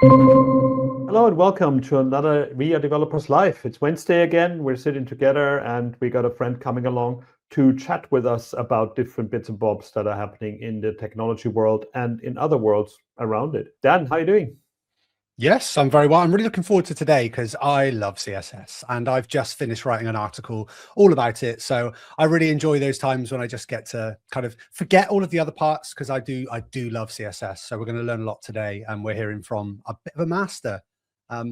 Hello and welcome to another WeAreDevelopers Live. It's Wednesday again. We're sitting together and we got a friend coming along to chat with us about different bits and bobs that are happening in the technology world and in other worlds around it. Dan, how are you doing? Yes, I'm very well. I'm really looking forward to today because I love CSS and I've just finished writing an article all about it. So I really enjoy those times when I just get to kind of forget all of the other parts because I do love CSS. So we're going to learn a lot today and we're hearing from a bit of a master.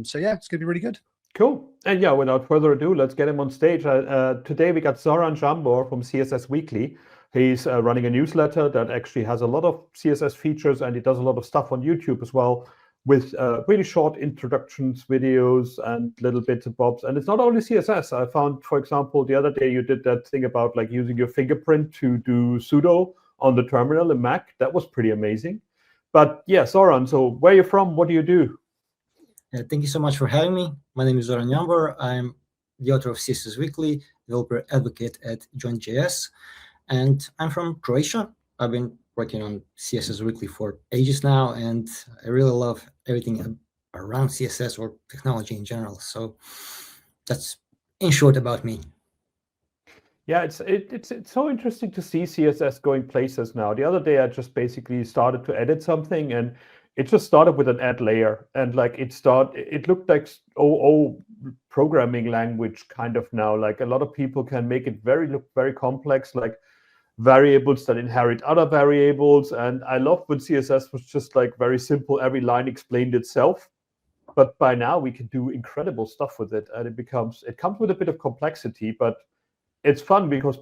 So yeah, it's going to be really good. Cool. And yeah, without further ado, let's get him on stage. Today we got Zoran Jambor from CSS Weekly. He's running a newsletter that actually has a lot of CSS features and he does a lot of stuff on YouTube as well, with really short introductions, videos, and little bits and bobs. And it's not only CSS. I found, for example, the other day you did that thing about like using your fingerprint to do sudo on the terminal in Mac. That was pretty amazing. But yeah, Zoran, so where are you from? What do you do? Thank you so much for having me. My name is Zoran Jambor. I'm the author of CSS Weekly, developer advocate at Joint.js, and I'm from Croatia. I've been working on CSS Weekly for ages now, and I really love everything around CSS or technology in general. So that's in short about me. Yeah, it's so interesting to see CSS going places now. The other day I just basically started to edit something and it just started with an add layer, and like it looked like programming language kind of now. Like a lot of people can make it look very complex, like variables that inherit other variables. And I love when CSS was just like very simple, every line explained itself. But by now we can do incredible stuff with it, and it comes with a bit of complexity, but it's fun because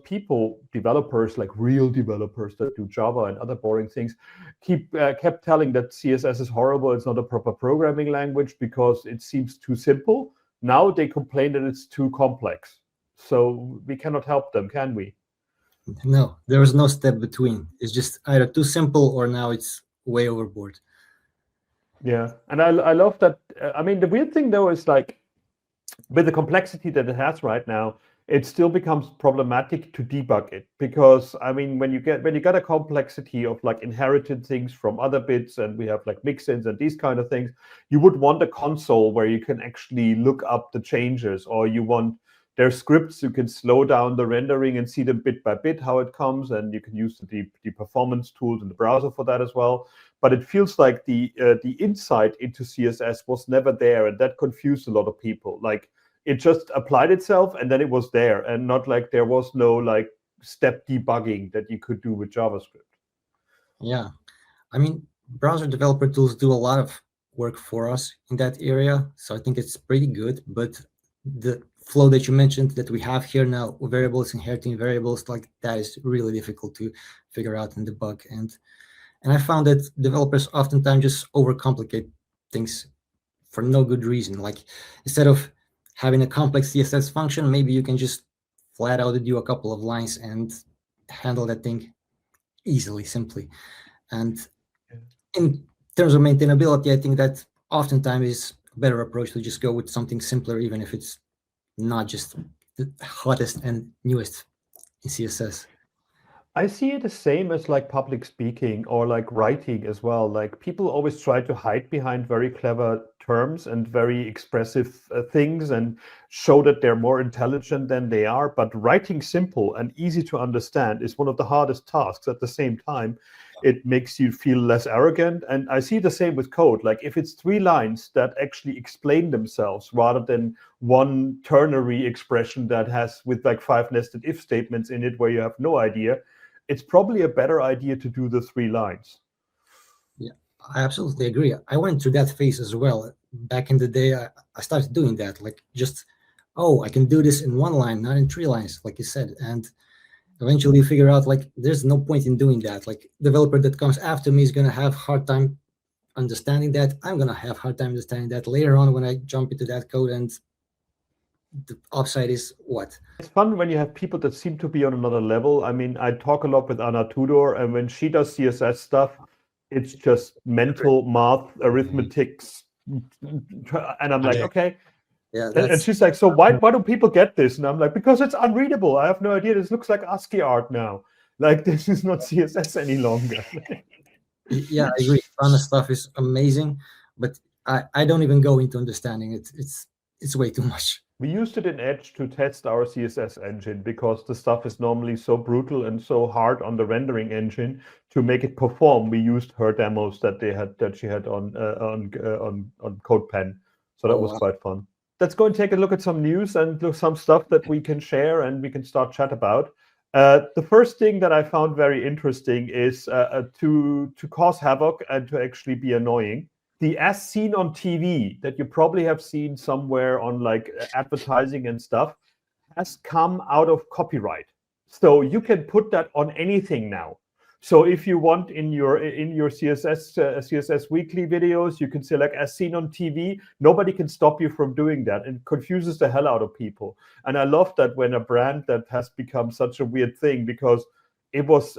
developers, like real developers that do Java and other boring things, kept telling that CSS is horrible. It's not a proper programming language because it seems too simple. Now they complain that it's too complex. So we cannot help them, can we? No, there is no step between. It's just either too simple or now it's way overboard. Yeah, and I love that. I mean, the weird thing though is like with the complexity that it has right now, it still becomes problematic to debug it, because I mean, when you get a complexity of like inherited things from other bits, and we have like mix-ins and these kind of things, you would want a console where you can actually look up the changes, or there's scripts you can slow down the rendering and see them bit by bit how it comes, and you can use the performance tools in the browser for that as well. But it feels like the insight into CSS was never there, and that confused a lot of people. Like it just applied itself and then it was there, and not like there was no like step debugging that you could do with JavaScript. Yeah, I mean, browser developer tools do a lot of work for us in that area, so I think it's pretty good. But the flow that you mentioned that we have here now, variables inheriting variables, like that is really difficult to figure out and debug. And I found that developers oftentimes just overcomplicate things for no good reason. Like instead of having a complex CSS function, maybe you can just flat out do a couple of lines and handle that thing easily, simply. And in terms of maintainability, I think that oftentimes is a better approach to just go with something simpler, even if it's not just the hottest and newest in CSS. I see it the same as like public speaking or like writing as well. Like people always try to hide behind very clever terms and very expressive things and show that they're more intelligent than they are. But writing simple and easy to understand is one of the hardest tasks. At the same time, it makes you feel less arrogant. And I see the same with code. Like if it's 3 lines that actually explain themselves rather than one ternary expression that has with like 5 nested if statements in it where you have no idea, it's probably a better idea to do the 3 lines. Yeah, I absolutely agree. I went through that phase as well. Back in the day, I started doing that, like just, oh, I can do this in 1 line, not in 3 lines, like you said. And eventually you figure out like there's no point in doing that. Like developer that comes after me is going to have hard time understanding that. I'm going to have hard time understanding that later on when I jump into that code, and the upside is what? It's fun when you have people that seem to be on another level. I mean, I talk a lot with Anna Tudor, and when she does CSS stuff, it's just mental math, arithmetics. And I'm like, okay. Yeah, and she's like, so why do people get this? And I'm like, because it's unreadable. I have no idea. This looks like ASCII art now. Like, this is not CSS any longer. Yeah, I agree. Anna's stuff is amazing, but I don't even go into understanding it. It's way too much. We used it in Edge to test our CSS engine because the stuff is normally so brutal and so hard on the rendering engine to make it perform. We used her demos that she had on CodePen, so that was quite fun. Let's go and take a look at some news and some stuff that we can share and we can start chat about. The first thing that I found very interesting is to cause havoc and to actually be annoying. The as seen on TV that you probably have seen somewhere on like advertising and stuff has come out of copyright. So you can put that on anything now. So if you want in your CSS weekly videos, you can select as seen on TV. Nobody can stop you from doing that. It confuses the hell out of people. And I love that when a brand that has become such a weird thing, because it was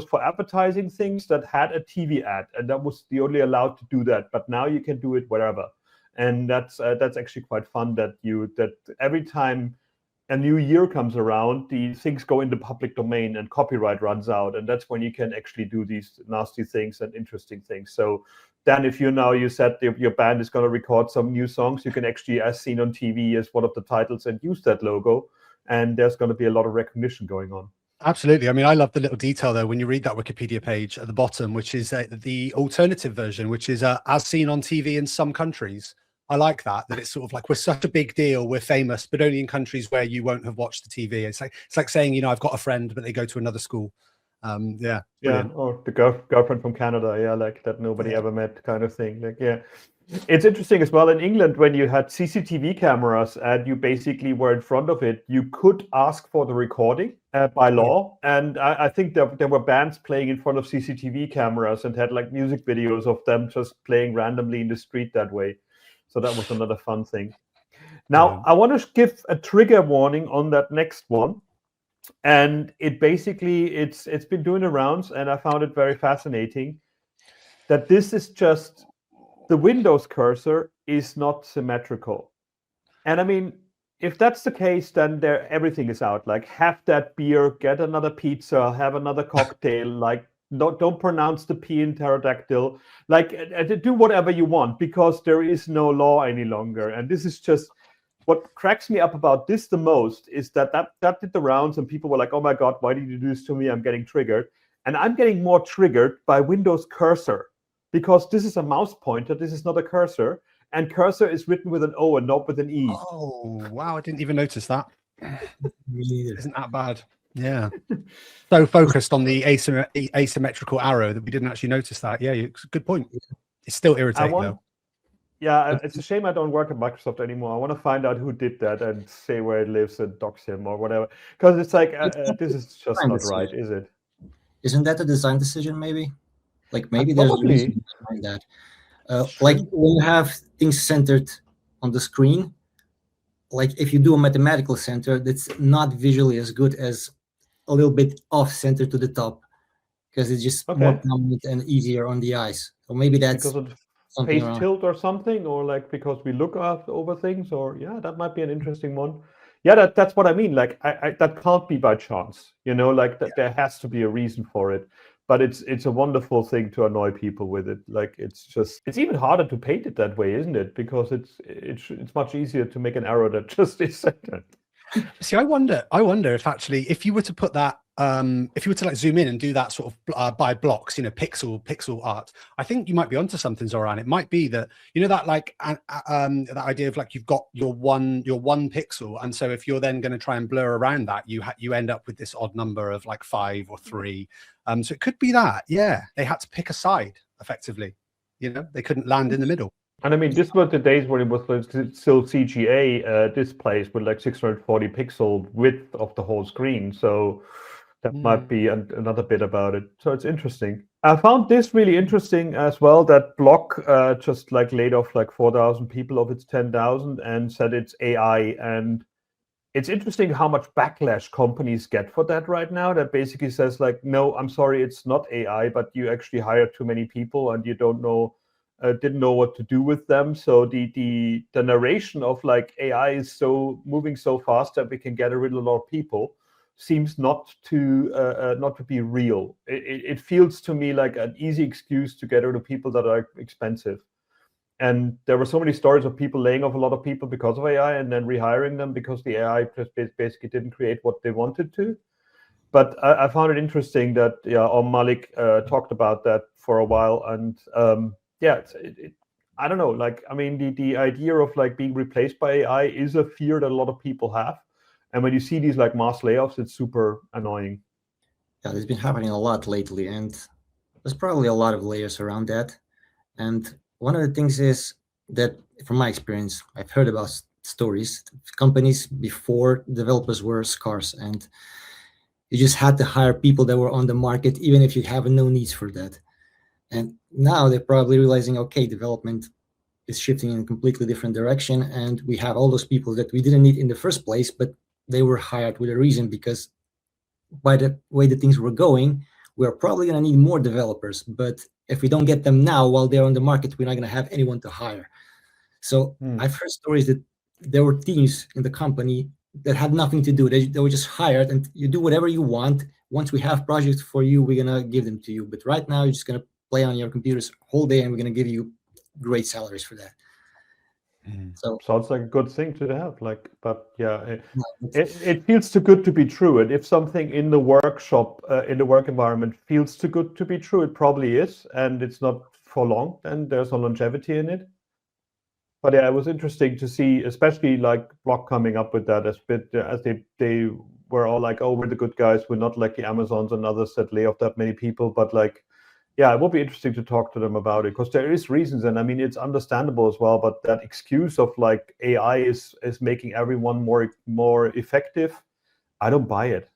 for advertising things that had a TV ad, and that was the only allowed to do that. But now you can do it wherever, and that's actually quite fun. That every time a new year comes around, the things go in the public domain and copyright runs out, and that's when you can actually do these nasty things and interesting things. So then, if you said your band is going to record some new songs, you can actually, as seen on TV, as one of the titles and use that logo, and there's going to be a lot of recognition going on. Absolutely. I mean, I love the little detail though when you read that Wikipedia page at the bottom, which is the alternative version, which is as seen on TV in some countries. I like that it's sort of like we're such a big deal, we're famous, but only in countries where you won't have watched the TV. It's like saying, I've got a friend, but they go to another school. Yeah. Brilliant. Or the girlfriend from Canada, like that nobody ever met kind of thing. Like, yeah. It's interesting as well in England when you had CCTV cameras and you basically were in front of it, you could ask for the recording by law. And I think there were bands playing in front of CCTV cameras and had like music videos of them just playing randomly in the street that way. So that was another fun thing. Now, I want to give a trigger warning on that next one. And it basically, it's been doing the rounds, and I found it very fascinating that this is just, the Windows cursor is not symmetrical. And I mean, if that's the case, then everything is out. Like, have that beer, get another pizza, have another cocktail, like, don't pronounce the P in pterodactyl, like, do whatever you want, because there is no law any longer. And this is just, what cracks me up about this the most is that did the rounds, and people were like, oh my God, why did you do this to me? I'm getting triggered. And I'm getting more triggered by Windows cursor, because this is a mouse pointer, this is not a cursor, and cursor is written with an O and not with an E. Oh, wow, I didn't even notice that. Me neither. Isn't that bad? Yeah. So focused on the asymmetrical arrow that we didn't actually notice that. Yeah, it's a good point. It's still irritating though. Yeah, it's a shame I don't work at Microsoft anymore. I want to find out who did that and say where it lives and dox him or whatever. Because it's like, this is just not right, is it? Isn't that a design decision maybe? Like maybe there's a reason behind that. Like when you have things centered on the screen, like if you do a mathematical center, that's not visually as good as a little bit off center to the top, because it's just more prominent and easier on the eyes. So maybe that's because of face tilt or something, or like because we look over things, or that might be an interesting one. Yeah, that's what I mean. Like that can't be by chance, like that there has to be a reason for it. But it's a wonderful thing to annoy people with it. Like it's even harder to paint it that way, isn't it? Because it's much easier to make an arrow that just is centered. See, I wonder if actually, if you were to put that, if you were to like zoom in and do that sort of by blocks, pixel art, I think you might be onto something, Zoran. It might be that, that like that idea of like you've got your one pixel, and so if you're then going to try and blur around that, you end up with this odd number of like 5 or 3. So it could be that, they had to pick a side effectively. They couldn't land in the middle. And I mean, this was the days when it was still CGA displays with like 640 pixel width of the whole screen. So that might be another bit about it. So it's interesting. I found this really interesting as well, that Block just like laid off like 4,000 people of its 10,000 and said it's AI. And it's interesting how much backlash companies get for that right now. That basically says like, no, I'm sorry, it's not AI, but you actually hired too many people and you didn't know what to do with them. So the narration of like AI is moving so fast that we can get rid of a lot of people seems not to be real. It feels to me like an easy excuse to get rid of people that are expensive. And there were so many stories of people laying off a lot of people because of AI and then rehiring them because the AI just basically didn't create what they wanted to. But I found it interesting that Malik talked about that for a while, and I don't know. Like, I mean, the idea of like being replaced by AI is a fear that a lot of people have, and when you see these like mass layoffs, it's super annoying. Yeah, it's been happening a lot lately, and there's probably a lot of layers around that. And one of the things is that, from my experience, I've heard about stories, companies before developers were scarce, and you just had to hire people that were on the market, even if you have no needs for that. And now they're probably realizing, okay, development is shifting in a completely different direction, and we have all those people that we didn't need in the first place, but they were hired with a reason, because by the way that things were going, we're probably going to need more developers. But if we don't get them now while they're on the market, we're not going to have anyone to hire. So I've heard stories that there were teams in the company that had nothing to do. They were just hired, and you do whatever you want. Once we have projects for you, we're going to give them to you. But right now, you're just going to play on your computers whole day, and we're going to give you great salaries for that. So sounds like a good thing to have. Like, but yeah, it feels too good to be true. And if something in the workshop, in the work environment, feels too good to be true, it probably is, and it's not for long. And there's no longevity in it. But yeah, it was interesting to see, especially like Block coming up with that as they were all like, oh, we're the good guys. We're not like the Amazons and others that lay off that many people. But like, yeah, it will be interesting to talk to them about it, because there is reasons, and I mean, it's understandable as well. But that excuse of like AI is making everyone more effective, I don't buy it.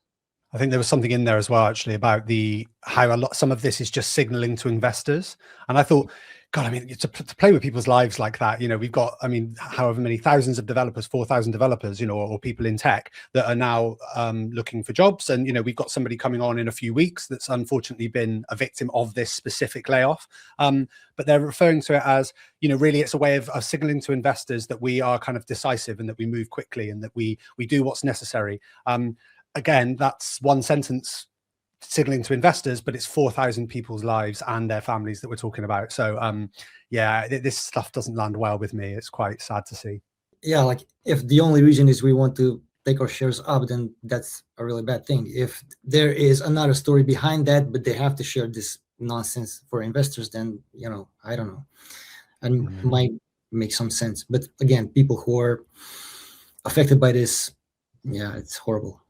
I think there was something in there as well, actually, about how some of this is just signaling to investors. And I thought, God, I mean, to play with people's lives like that, you know, we've got, I mean, however many thousands of developers, 4,000 developers, you know, or people in tech that are now looking for jobs. And, you know, we've got somebody coming on in a few weeks that's unfortunately been a victim of this specific layoff. But they're referring to it as, you know, really it's a way of signaling to investors that we are kind of decisive and that we move quickly and that we do what's necessary. Again, that's one sentence signaling to investors, but it's 4,000 people's lives and their families that we're talking about. So yeah, this stuff doesn't land well with me. It's quite sad to see. Yeah, like if the only reason is we want to take our shares up, then that's a really bad thing. If there is another story behind that, but they have to share this nonsense for investors, then, you know, I don't know. And might make some sense. But again, people who are affected by this, yeah, it's horrible.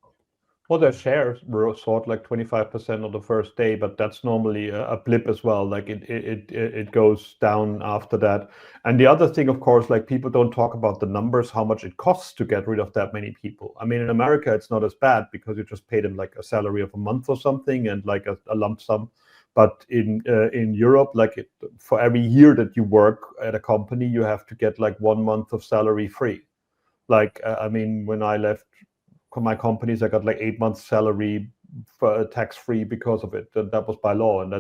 Well, their shares were sold like 25% on the first day, but that's normally a blip as well. Like it goes down after that. And the other thing, of course, like people don't talk about the numbers, how much it costs to get rid of that many people. I mean, in America, it's not as bad because you just pay them like a salary of a month or something and like a lump sum. But in Europe, like for every year that you work at a company, you have to get like 1 month of salary free. Like, I mean, when I left my companies, I got like 8 months salary for tax free because of it. And that was by law. And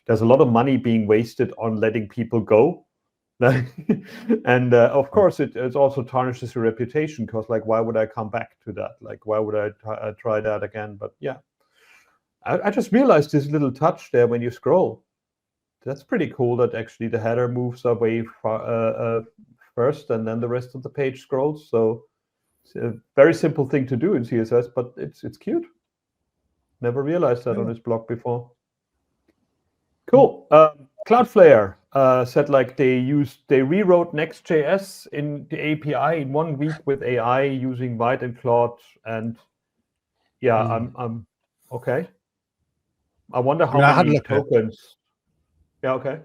there's a lot of money being wasted on letting people go. And of course, it also tarnishes your reputation, because like, why would I come back to that? Like, why would I try that again? But yeah, I just realized this little touch there when you scroll. That's pretty cool that actually the header moves away first and then the rest of the page scrolls. So it's a very simple thing to do in CSS, but it's cute. Never realized that on this blog before. Cool. Cloudflare said like they rewrote Next.js in the API in 1 week with AI using White and Claude, and yeah, I'm okay. I wonder how many tokens. Yeah, okay.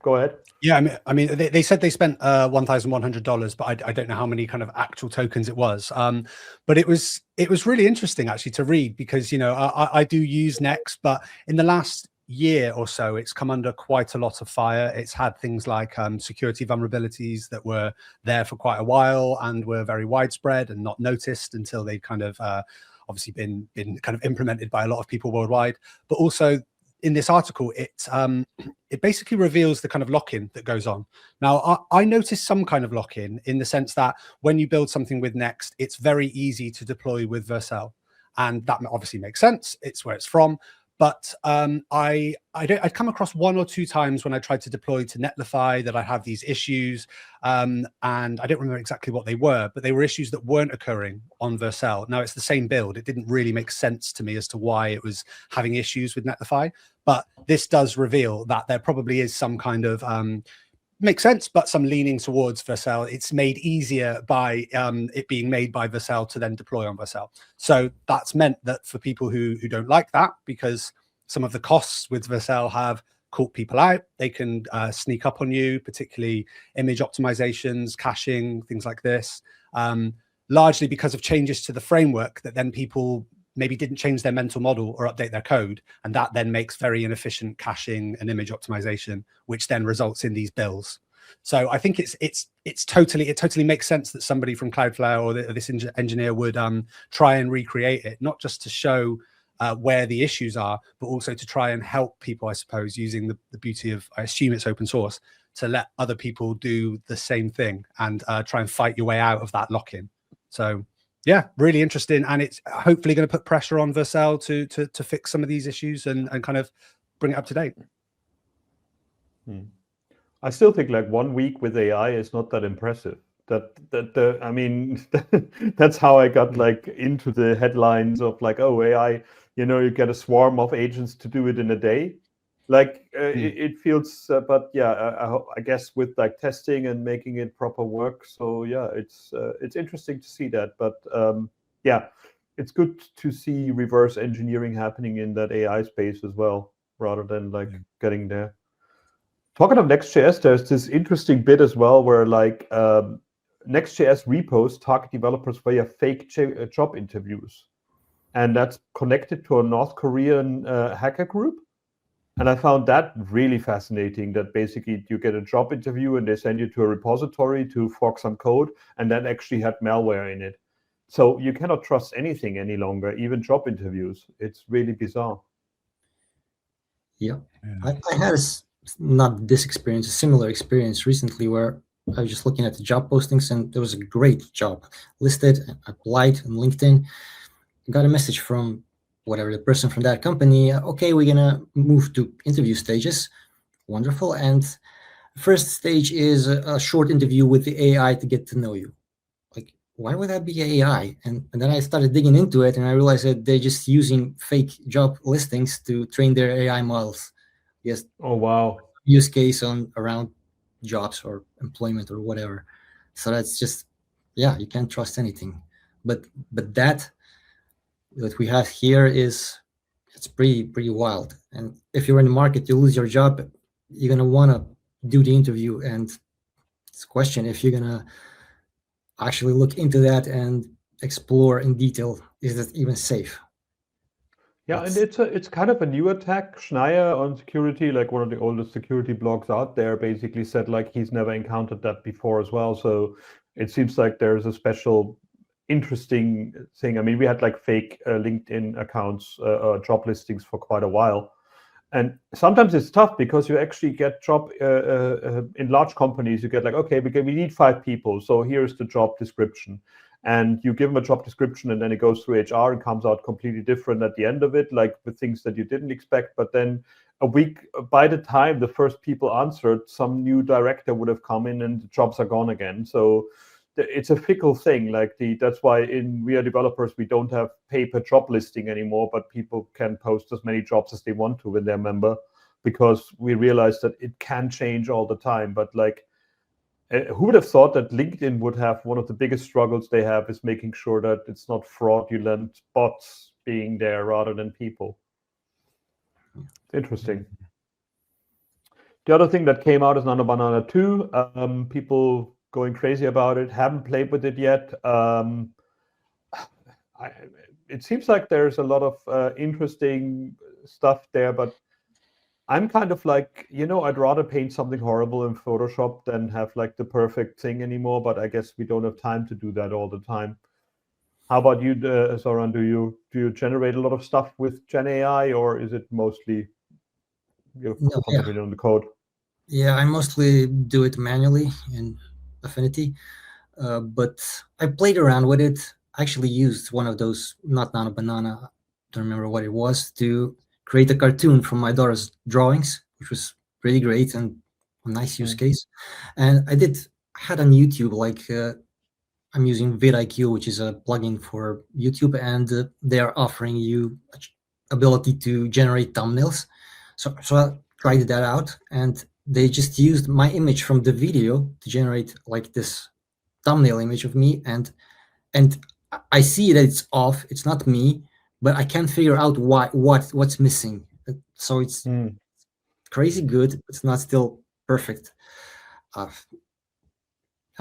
Go ahead. Yeah, I mean, they said they spent $1,100, but I don't know how many kind of actual tokens it was. But it was really interesting actually to read, because, you know, I do use Next, but in the last year or so, it's come under quite a lot of fire. It's had things like security vulnerabilities that were there for quite a while and were very widespread and not noticed until they kind of obviously been kind of implemented by a lot of people worldwide. But also, in this article, it basically reveals the kind of lock-in that goes on. Now, I noticed some kind of lock-in in the sense that when you build something with Next, it's very easy to deploy with Vercel. And that obviously makes sense. It's where it's from. But I'd come across 1 or 2 times when I tried to deploy to Netlify that I have these issues, and I don't remember exactly what they were, but they were issues that weren't occurring on Vercel. Now it's the same build. It didn't really make sense to me as to why it was having issues with Netlify, but this does reveal that there probably is some kind of makes sense, but some leaning towards Vercel. It's made easier by it being made by Vercel to then deploy on Vercel. So that's meant that for people who don't like that, because some of the costs with Vercel have caught people out, they can sneak up on you, particularly image optimizations, caching, things like this, largely because of changes to the framework that then people maybe didn't change their mental model or update their code. And that then makes very inefficient caching and image optimization, which then results in these bills. So I think it totally makes sense that somebody from Cloudflare or this engineer would try and recreate it, not just to show where the issues are, but also to try and help people, I suppose, using the beauty of, I assume it's open source, to let other people do the same thing and try and fight your way out of that lock-in. So yeah, really interesting, and it's hopefully going to put pressure on Vercel to fix some of these issues and kind of bring it up to date. I still think like 1 week with AI is not that impressive. I mean, that's how I got like into the headlines of like, oh, AI, you get a swarm of agents to do it in a day. Like it feels, but yeah, I guess with like testing and making it proper work. So yeah, it's interesting to see that. But yeah, it's good to see reverse engineering happening in that AI space as well, rather than like getting there. Talking of Next.js, there's this interesting bit as well where like Next.js repos target developers via fake job interviews, and that's connected to a North Korean hacker group. And I found that really fascinating, that basically you get a job interview and they send you to a repository to fork some code, and that actually had malware in it. So you cannot trust anything any longer, even job interviews. It's really bizarre. Yeah. I had not this experience, a similar experience recently where I was just looking at the job postings and there was a great job listed. I applied on LinkedIn, got a message from whatever the person from that company. Okay, we're gonna move to interview stages. Wonderful. And first stage is a short interview with the AI to get to know you. Like, why would that be AI? And then I started digging into it and I realized that they're just using fake job listings to train their AI models. Yes. Oh wow. Use case around jobs or employment or whatever. So that's just, yeah, you can't trust anything. But that we have here it's pretty wild. And if you're in the market, you lose your job, you're gonna want to do the interview, and it's a question if you're gonna actually look into that and explore in detail, is that even safe? Yeah, and it's kind of a new attack. Schneier on security, like one of the oldest security blogs out there, basically said like he's never encountered that before as well. So it seems like there's a special interesting thing. I mean, we had like fake LinkedIn accounts, job listings for quite a while. And sometimes it's tough because you actually get job in large companies, you get like, okay, we need 5 people. So here's the job description. And you give them a job description and then it goes through HR and comes out completely different at the end of it, like with things that you didn't expect. But then a week, by the time the first people answered, some new director would have come in and the jobs are gone again. So it's a fickle thing. Like that's why in WeAreDevelopers, we don't have paper job listing anymore, but people can post as many jobs as they want to with their member, because we realize that it can change all the time. But like, who would have thought that LinkedIn would have one of the biggest struggles they have is making sure that it's not fraudulent bots being there rather than people. Interesting. The other thing that came out is Nano Banana 2. People going crazy about it. Haven't played with it yet. It seems like there's a lot of interesting stuff there, but I'm kind of like, I'd rather paint something horrible in Photoshop than have like the perfect thing anymore. But I guess we don't have time to do that all the time. How about you, Zoran? Do you generate a lot of stuff with Gen AI, or is it mostly concentrated on the code? Yeah, I mostly do it manually in Affinity, but I played around with it. I actually used one of those, not Nano Banana, don't remember what it was, to create a cartoon from my daughter's drawings, which was pretty great and a nice use case. And I had on YouTube, like I'm using vidIQ, which is a plugin for YouTube, and they are offering you ability to generate thumbnails. So I tried that out, and they just used my image from the video to generate like this thumbnail image of me, and I see that it's off. It's not me, but I can't figure out what's missing. So it's crazy good. It's not still perfect. I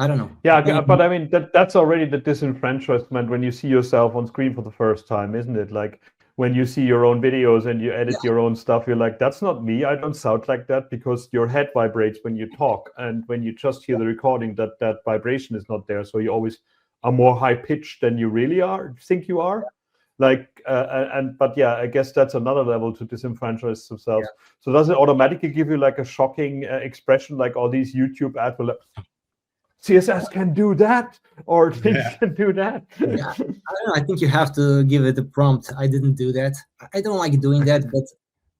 don't know. Yeah, but I mean that's already the disenfranchisement when you see yourself on screen for the first time, isn't it? Like when you see your own videos and you edit your own stuff, you're like, that's not me. I don't sound like that, because your head vibrates when you talk, and when you just hear the recording, that vibration is not there. So you always are more high pitched than you really think you are. Like but yeah, I guess that's another level to disenfranchise themselves. So does it automatically give you like a shocking expression, like all these YouTube ads will CSS can do that, or things can do that? Yeah, I don't know. I think you have to give it a prompt. I didn't do that. I don't like doing that,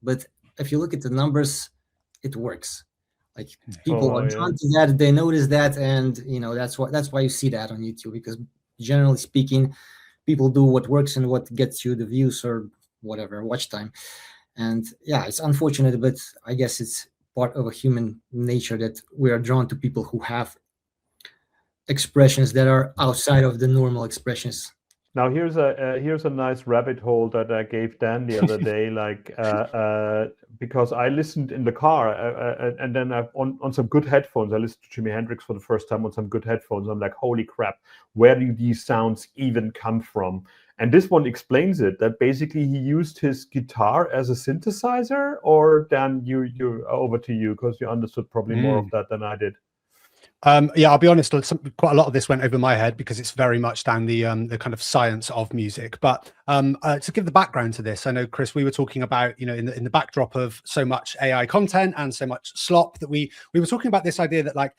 but if you look at the numbers, it works. Like people are drawn to that, they notice that, and that's why you see that on YouTube, because generally speaking, people do what works and what gets you the views or whatever watch time. And yeah, it's unfortunate, but I guess it's part of a human nature that we are drawn to people who have expressions that are outside of the normal expressions. Now here's a nice rabbit hole that I gave Dan the other day, like because I listened in the car and then on some good headphones. I listened to Jimi Hendrix for the first time on some good headphones. I'm like, holy crap, where do these sounds even come from? And this one explains it, that basically he used his guitar as a synthesizer. Or Dan, you over to you, because you understood probably more of that than I did. Yeah, I'll be honest, quite a lot of this went over my head because it's very much down the kind of science of music. But to give the background to this, I know, Chris, we were talking about, in the backdrop of so much AI content and so much slop, that we were talking about this idea that like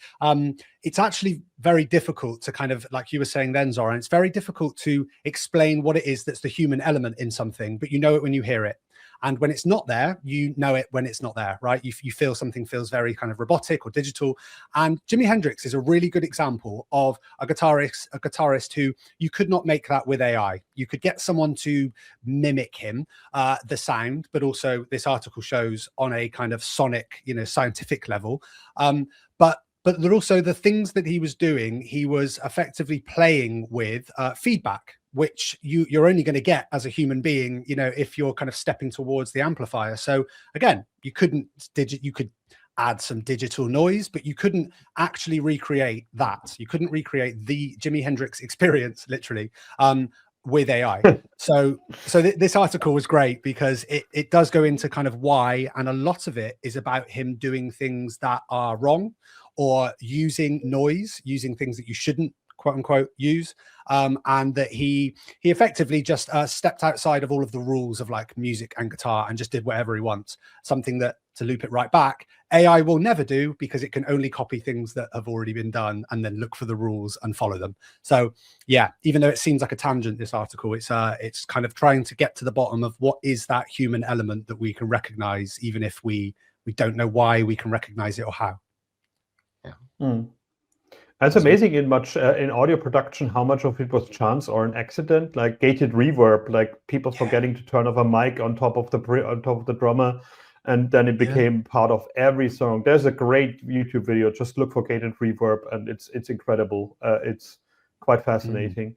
it's actually very difficult to kind of, like you were saying then, Zoran, it's very difficult to explain what it is that's the human element in something, but you know it when you hear it. And when it's not there, you know it when it's not there, right? You feel something feels very kind of robotic or digital. And Jimi Hendrix is a really good example of a guitarist who you could not make that with AI. You could get someone to mimic him, the sound, but also this article shows on a kind of sonic, scientific level. But there also the things that he was doing, he was effectively playing with feedback, which you're only going to get as a human being, if you're kind of stepping towards the amplifier. So again, you could add some digital noise, but you couldn't actually recreate that. You couldn't recreate the Jimi Hendrix experience, literally, with AI. So this article was great because it does go into kind of why, and a lot of it is about him doing things that are wrong, or using noise, using things that you shouldn't, quote unquote, use, and that he effectively just stepped outside of all of the rules of like music and guitar and just did whatever he wants. Something that, to loop it right back, AI will never do, because it can only copy things that have already been done and then look for the rules and follow them. So yeah, even though it seems like a tangent, this article, it's kind of trying to get to the bottom of what is that human element that we can recognize, even if we don't know why we can recognize it or how. Yeah. It's amazing in audio production how much of it was chance or an accident, like gated reverb, like people forgetting to turn off a mic on top of the drummer, and then it became part of every song. There's a great YouTube video. Just look for gated reverb, and it's incredible. It's quite fascinating.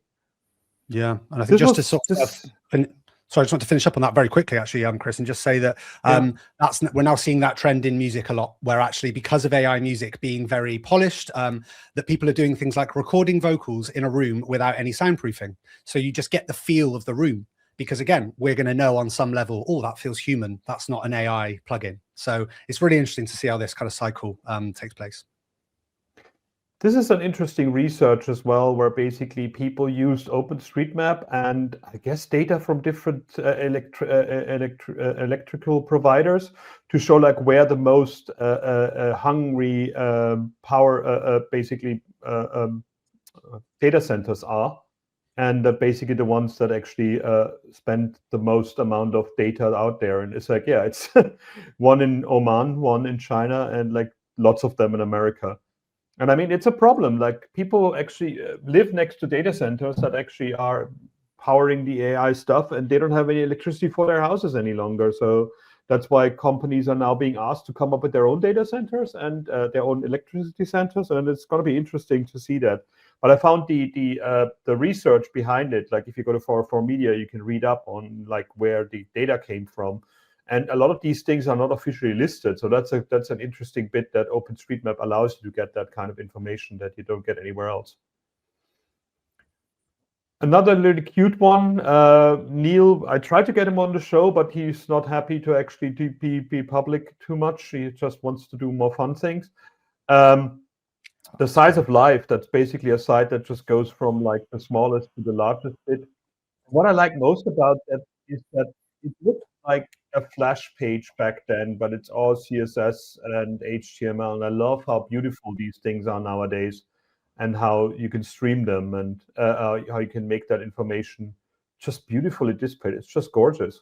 Yeah, and I think sorry, I just want to finish up on that very quickly, actually, Chris, and just say that we're now seeing that trend in music a lot, where actually, because of AI music being very polished, that people are doing things like recording vocals in a room without any soundproofing. So you just get the feel of the room, because again, we're going to know on some level, oh, that feels human. That's not an AI plugin. So it's really interesting to see how this kind of cycle takes place. This is an interesting research as well, where basically people used OpenStreetMap and I guess data from different electrical providers to show like where the most hungry power data centers are. and basically the ones that actually spend the most amount of data out there. And it's like, yeah, it's one in Oman, one in China, and like lots of them in America. And I mean, it's a problem. Like people actually live next to data centers that actually are powering the AI stuff, and they don't have any electricity for their houses any longer. So that's why companies are now being asked to come up with their own data centers and their own electricity centers. And it's going to be interesting to see that. But I found the research behind it. Like if you go to 404 Media, you can read up on like where the data came from. And a lot of these things are not officially listed. So that's an interesting bit that OpenStreetMap allows you to get that kind of information that you don't get anywhere else. Another little cute one, Neil, I tried to get him on the show, but he's not happy to actually be public too much. He just wants to do more fun things. The Size of Life, that's basically a site that just goes from like the smallest to the largest bit. What I like most about that is that it looked like a Flash page back then, but it's all CSS and HTML. And I love how beautiful these things are nowadays, and how you can stream them, and how you can make that information just beautifully displayed. It's just gorgeous.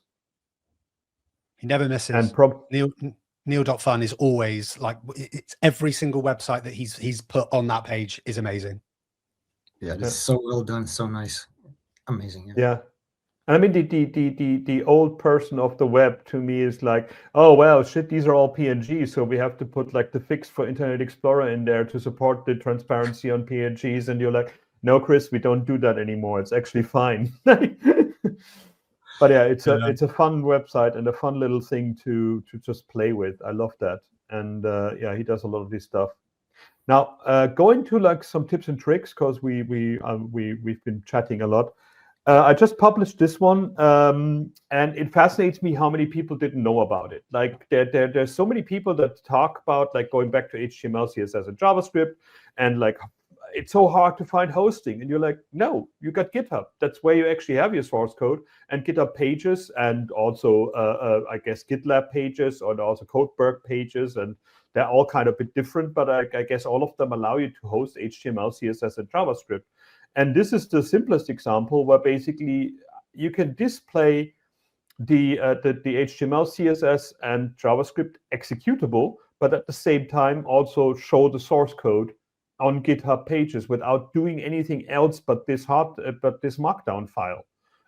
He never misses. And Neil.fun is always like, it's every single website that he's put on that page is amazing. Yeah, it's so well done, so nice, amazing. Yeah. And I mean, the old person of the web to me is like, oh, well, shit, these are all PNGs. So we have to put like the fix for Internet Explorer in there to support the transparency on PNGs. And you're like, no, Chris, we don't do that anymore. It's actually fine. But yeah, it's a fun website and a fun little thing to just play with. I love that. And yeah, he does a lot of this stuff. Now, going to like some tips and tricks, because we've been chatting a lot. I just published this one, and it fascinates me how many people didn't know about it. Like there's so many people that talk about like going back to HTML, CSS, and JavaScript, and like it's so hard to find hosting. And you're like, no, you got GitHub. That's where you actually have your source code, and GitHub pages, and also I guess GitLab pages, or also Codeberg pages, and they're all kind of a bit different, but I guess all of them allow you to host HTML, CSS, and JavaScript. And this is the simplest example where basically you can display the HTML, CSS, and JavaScript executable, but at the same time also show the source code on GitHub pages without doing anything else but this Markdown file.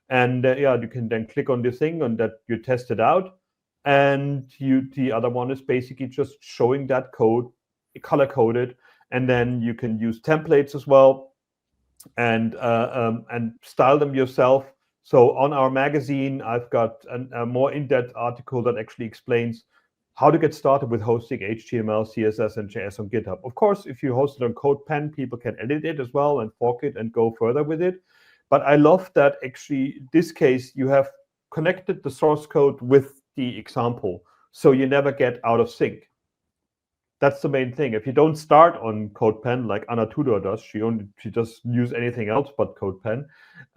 And yeah, you can then click on the thing and that you test it out, and the other one is basically just showing that code color coded, and then you can use templates as well. And style them yourself. So on our magazine, I've got a more in-depth article that actually explains how to get started with hosting HTML, CSS, and JS on GitHub. Of course, if you host it on CodePen, people can edit it as well and fork it and go further with it. But I love that actually, in this case, you have connected the source code with the example, so you never get out of sync. That's the main thing. If you don't start on CodePen like Anna Tudor does, she doesn't use anything else but CodePen.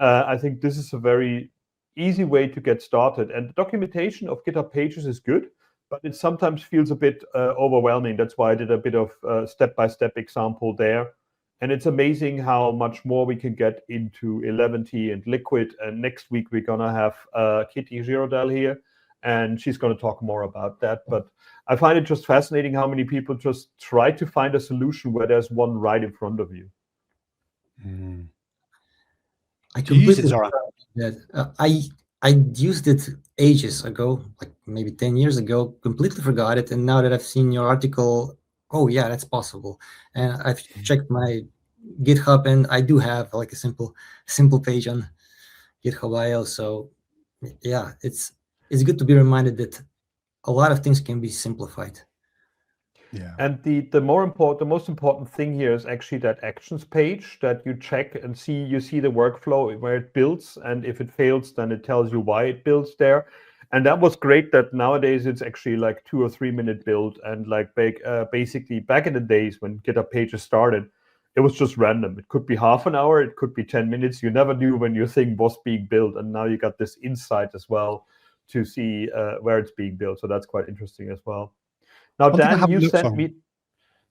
I think this is a very easy way to get started. And the documentation of GitHub pages is good, but it sometimes feels a bit overwhelming. That's why I did a bit of step-by-step example there. And it's amazing how much more we can get into 11T and Liquid. And next week we're gonna have Kitty Girodel here, and she's going to talk more about that. But I find it just fascinating how many people just try to find a solution where there's one right in front of you. I completely that. I used it ages ago, like maybe 10 years ago, completely forgot it. And now that I've seen your article, oh yeah, that's possible. And I've checked my GitHub, and I do have like a simple page on GitHub IO. So yeah, it's good to be reminded that a lot of things can be simplified. Yeah. And the most important thing here is actually that actions page that you check and see. You see the workflow where it builds, and if it fails, then it tells you why it builds there. And that was great that nowadays it's actually like 2 or 3 minute build. And like basically back in the days when GitHub pages started, it was just random. It could be half an hour, it could be 10 minutes. You never knew when your thing was being built. And now you got this insight as well to see where it's being built. So that's quite interesting as well. Now, Dan, you sent me.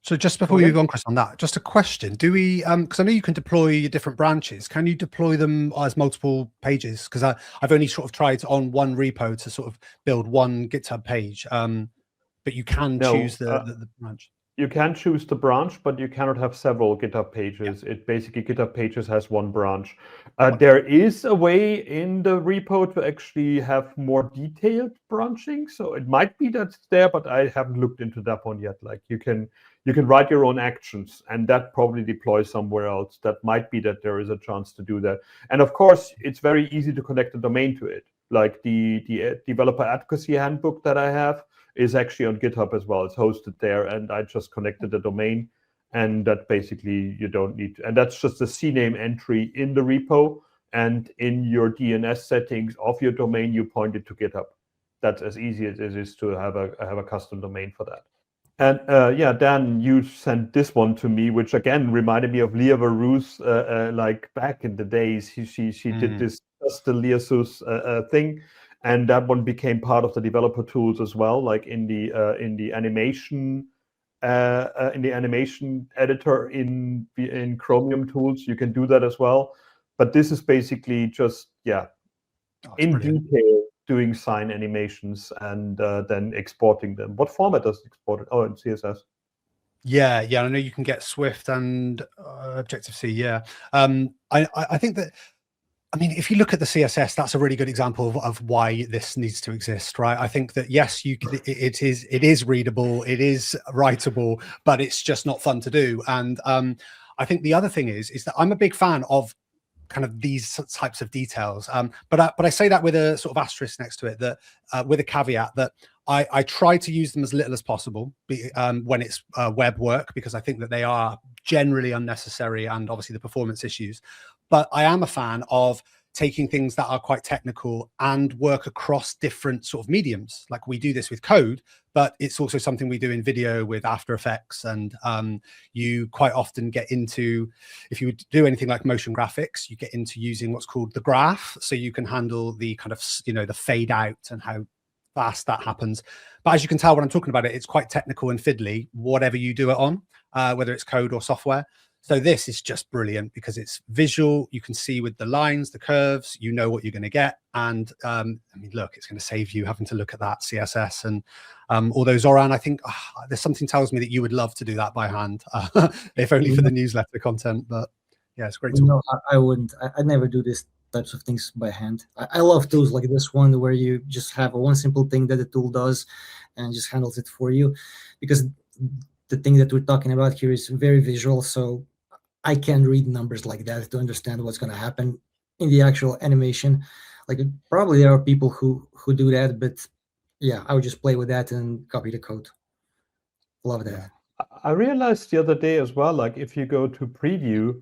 So just before we move on, Chris, on that, just a question. Do we, because I know you can deploy your different branches. Can you deploy them as multiple pages? Because I've only sort of tried on one repo to sort of build one GitHub page, but you can choose the branch. You can choose the branch, but you cannot have several GitHub pages. Yeah. It basically, GitHub pages has one branch. There is a way in the repo to actually have more detailed branching. So it might be that it's there, but I haven't looked into that one yet. Like you can write your own actions, and that probably deploys somewhere else. That might be that there is a chance to do that. And of course, it's very easy to connect the domain to it. Like the developer advocacy handbook that I have is actually on GitHub as well. It's hosted there, and I just connected the domain, and that basically you don't need to, and that's just a CNAME entry in the repo, and in your DNS settings of your domain, you point it to GitHub. That's as easy as it is to have a custom domain for that. And yeah, Dan, you sent this one to me, which again reminded me of Leah Varou's, like back in the days. She did this just the Leasus thing. And that one became part of the developer tools as well, like in the animation editor in Chromium tools. You can do that as well. But this is basically just in detail doing sign animations and then exporting them. What format does it export it? Oh, in CSS. Yeah, I know you can get Swift and Objective-C. Yeah, I think that. I mean, if you look at the CSS, that's a really good example of why this needs to exist, right? I think that yes, it is readable, it is writable, but it's just not fun to do. And I think the other thing is that I'm a big fan of kind of these types of details, but I say that with a sort of asterisk next to it, that with a caveat that I try to use them as little as possible when it's web work, because I think that they are generally unnecessary and obviously the performance issues. But I am a fan of taking things that are quite technical and work across different sort of mediums. Like we do this with code, but it's also something we do in video with After Effects. And you quite often get into, if you do anything like motion graphics, you get into using what's called the graph. So you can handle the kind of, the fade out and how fast that happens. But as you can tell when I'm talking about it, it's quite technical and fiddly, whatever you do it on, whether it's code or software. So this is just brilliant because it's visual. You can see with the lines, the curves, you know what you're going to get. And I mean, look, it's going to save you having to look at that CSS. And although Zoran, I think there's something tells me that you would love to do that by hand, if only for the newsletter content. But yeah, it's great. No, I wouldn't. I never do these types of things by hand. I love tools like this one where you just have one simple thing that the tool does and just handles it for you, because the thing that we're talking about here is very visual. So I can read numbers like that to understand what's going to happen in the actual animation. Like probably there are people who do that, but yeah, I would just play with that and copy the code. Love that. I realized the other day as well, like if you go to preview,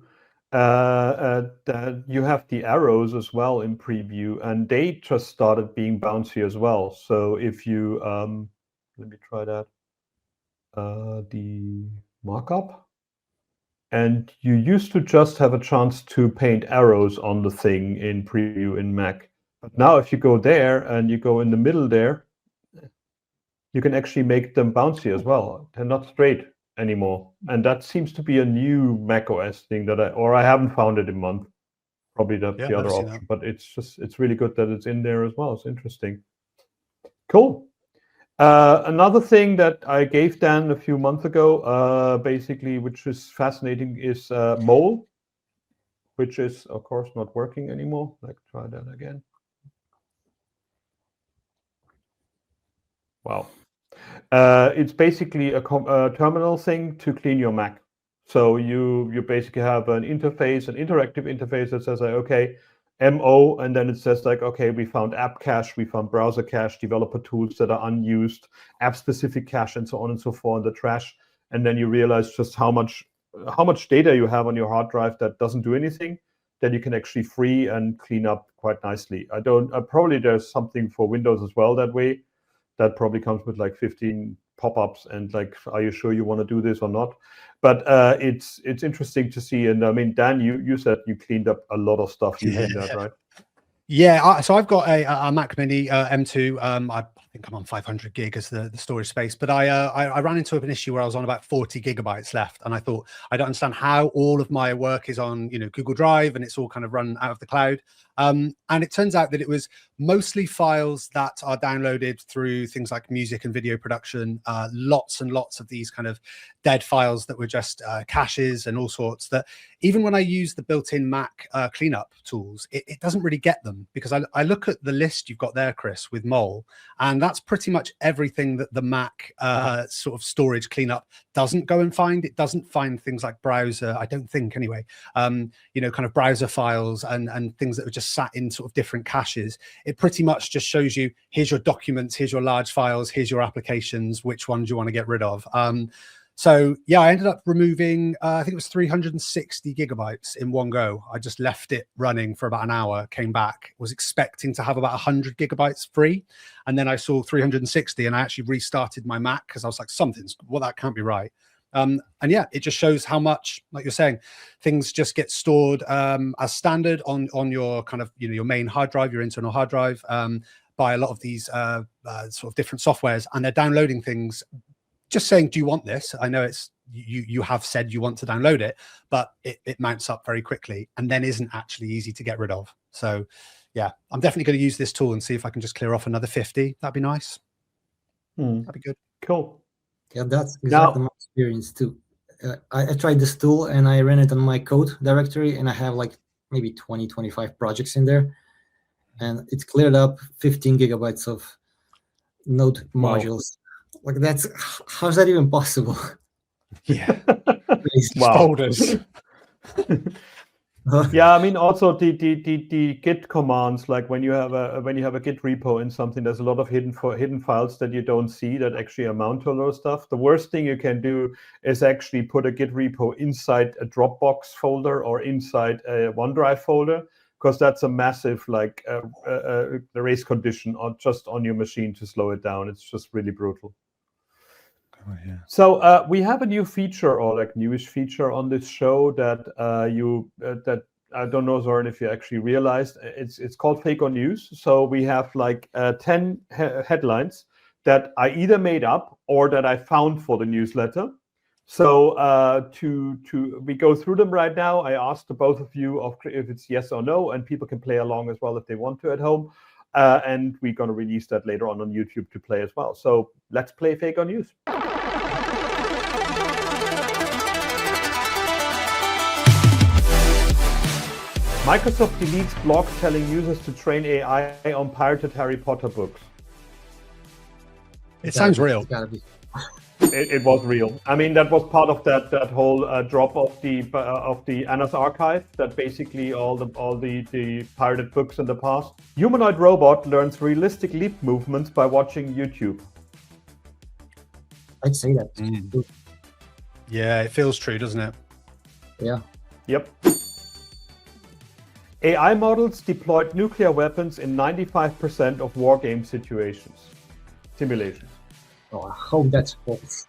that you have the arrows as well in preview, and they just started being bouncy as well. So if you, let me try that, the markup. And you used to just have a chance to paint arrows on the thing in preview in Mac. But now if you go there and you go in the middle there, you can actually make them bouncy as well. They're not straight anymore. And that seems to be a new Mac OS thing that I haven't found it in month. Probably that's the other option. But it's really good that it's in there as well. It's interesting. Cool. Another thing that I gave Dan a few months ago, basically, which is fascinating, is Mole, which is, of course, not working anymore. Like, try that again. Wow. It's basically a terminal thing to clean your Mac. So you basically have an interface, an interactive interface that says, like, okay, MO, and then it says like, okay, we found app cache, we found browser cache, developer tools that are unused, app-specific cache, and so on and so forth in the trash. And then you realize just how much data you have on your hard drive that doesn't do anything, that you can actually free and clean up quite nicely. Probably there's something for Windows as well that way. That probably comes with like 15 pop-ups and like, are you sure you want to do this or not? But it's interesting to see. And I mean, Dan, you said you cleaned up a lot of stuff using that, right? Yeah, so I've got a Mac Mini M2. I think I'm on 500 gig as the storage space, but I ran into an issue where I was on about 40 gigabytes left, and I thought, I don't understand how all of my work is on, you know, Google Drive, and it's all kind of run out of the cloud. And it turns out that it was mostly files that are downloaded through things like music and video production, lots and lots of these kind of dead files that were just caches and all sorts, that even when I use the built-in Mac cleanup tools, it doesn't really get them, because I look at the list you've got there, Chris, with Mole, and that's pretty much everything that the Mac sort of storage cleanup doesn't go and find. It doesn't find things like browser, I don't think anyway, you know, kind of browser files and things that are just sat in sort of different caches. It pretty much just shows you, here's your documents, here's your large files, here's your applications, which ones you want to get rid of. So yeah, I ended up removing, I think it was 360 gigabytes in one go. I just left it running for about an hour, came back, was expecting to have about 100 gigabytes free. And then I saw 360 and I actually restarted my Mac because I was like, well, that can't be right. And yeah, it just shows how much, like you're saying, things just get stored as standard on your kind of, you know, your main hard drive, your internal hard drive, by a lot of these sort of different softwares, and they're downloading things just saying, do you want this? I know it's you have said you want to download it, but it mounts up very quickly and then isn't actually easy to get rid of. So yeah, I'm definitely going to use this tool and see if I can just clear off another 50. That'd be nice. That'd be good. Cool. Yeah, that's exactly my experience too. I tried this tool and I ran it on my code directory, and I have like maybe 20, 25 projects in there, and it cleared up 15 gigabytes of node modules. Like, that's, how's that even possible? Yeah. Wow. Folders. Yeah, I mean, also the Git commands, like when you have a Git repo in something, there's a lot of hidden files that you don't see that actually amount to a lot of stuff. The worst thing you can do is actually put a Git repo inside a Dropbox folder or inside a OneDrive folder, because that's a massive like erase condition just on your machine to slow it down. It's just really brutal. Oh, yeah. So we have a new feature, or like newish feature on this show that that I don't know, Zoran, if you actually realized. It's called Fake or News. So we have like 10 headlines that I either made up or that I found for the newsletter. So we go through them right now. I asked the both of you if it's yes or no, and people can play along as well if they want to at home. And we're going to release that later on YouTube to play as well. So let's play Fake or News. Microsoft deletes blog telling users to train AI on pirated Harry Potter books. It sounds real. It's gotta be. It was real. I mean, that was part of that whole drop of the Anna's archive. That basically all the pirated books in the past. Humanoid robot learns realistic leap movements by watching YouTube. I'd say that. Yeah, it feels true, doesn't it? Yeah. Yep. AI models deployed nuclear weapons in 95% of war game simulations. Oh, I hope that's false.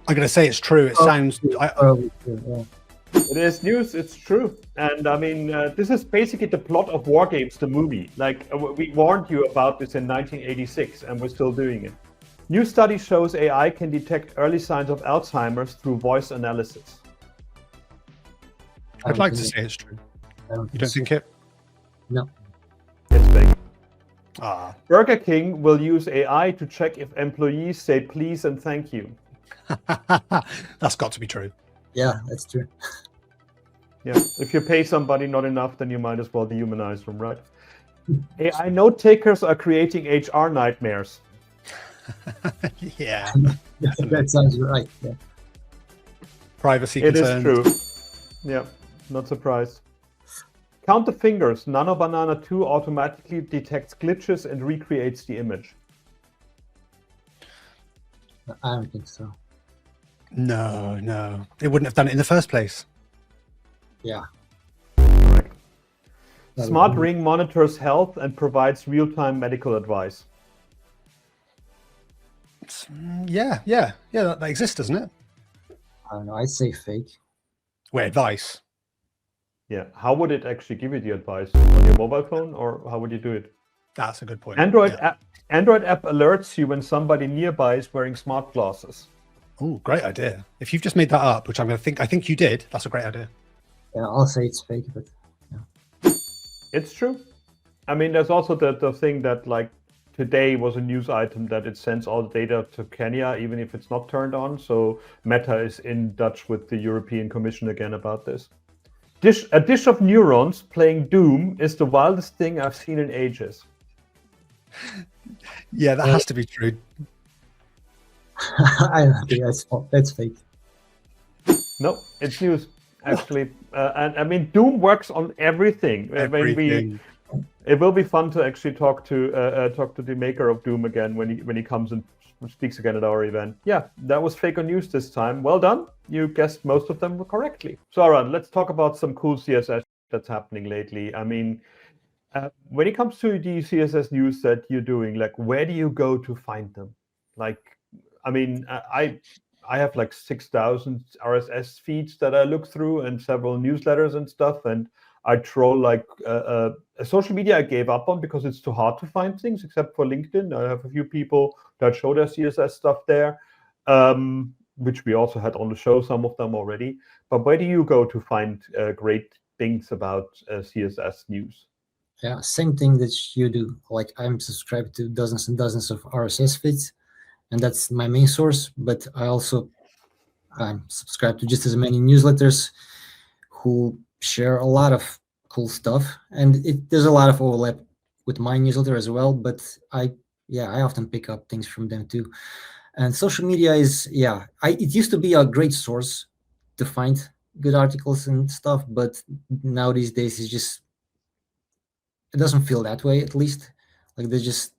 I'm going to say it's true. It sounds... It is news, it's true. And I mean, this is basically the plot of War Games, the movie. Like, we warned you about this in 1986, and we're still doing it. New study shows AI can detect early signs of Alzheimer's through voice analysis. I'd like to say it's true. You don't think it? No. It's big. Ah. Burger King will use AI to check if employees say please and thank you. That's got to be true. Yeah, that's true. Yeah, if you pay somebody not enough, then you might as well dehumanize them, right? AI note takers are creating HR nightmares. Yeah. That sounds right. Yeah. Privacy It concerns. is true. Yeah, not surprised. Count the fingers. Nano Banana 2 automatically detects glitches and recreates the image. I don't think so. No. It wouldn't have done it in the first place. Yeah. Correct. Smart Ring monitors health and provides real-time medical advice. Yeah, that exists, doesn't it? I don't know. I'd say fake. Wait, advice. Yeah. How would it actually give you the advice? On your mobile phone, or how would you do it? That's a good point. Android app alerts you when somebody nearby is wearing smart glasses. Oh, great idea. If you've just made that up, which I think you did, that's a great idea. Yeah, I'll say it's fake, but It's true. I mean, there's also the thing that like today was a news item that it sends all the data to Kenya, even if it's not turned on. So Meta is in touch with the European Commission again about this. A dish of neurons playing Doom is the wildest thing I've seen in ages. Yeah, that has to be true. I don't think that's fake. No, it's news actually, and I mean Doom works on everything. Everything. It will be fun to actually talk to the maker of Doom again when he comes and speaks again at our event. Yeah, that was fake news this time. Well done. You guessed most of them correctly. Zoran, let's talk about some cool CSS that's happening lately. I mean, when it comes to the CSS news that you're doing, like where do you go to find them? Like, I mean, I have like 6,000 RSS feeds that I look through and several newsletters and stuff, and I troll like social media I gave up on because it's too hard to find things, except for LinkedIn. I have a few people that show their CSS stuff there, which we also had on the show, some of them already. But where do you go to find great things about CSS news? Yeah, same thing that you do. Like I'm subscribed to dozens and dozens of RSS feeds, and that's my main source. But I'm subscribed to just as many newsletters who share a lot of cool stuff, and there's a lot of overlap with my newsletter as well. But I often pick up things from them too. And social media is it used to be a great source to find good articles and stuff, but now these days it doesn't feel that way, at least. Like there's just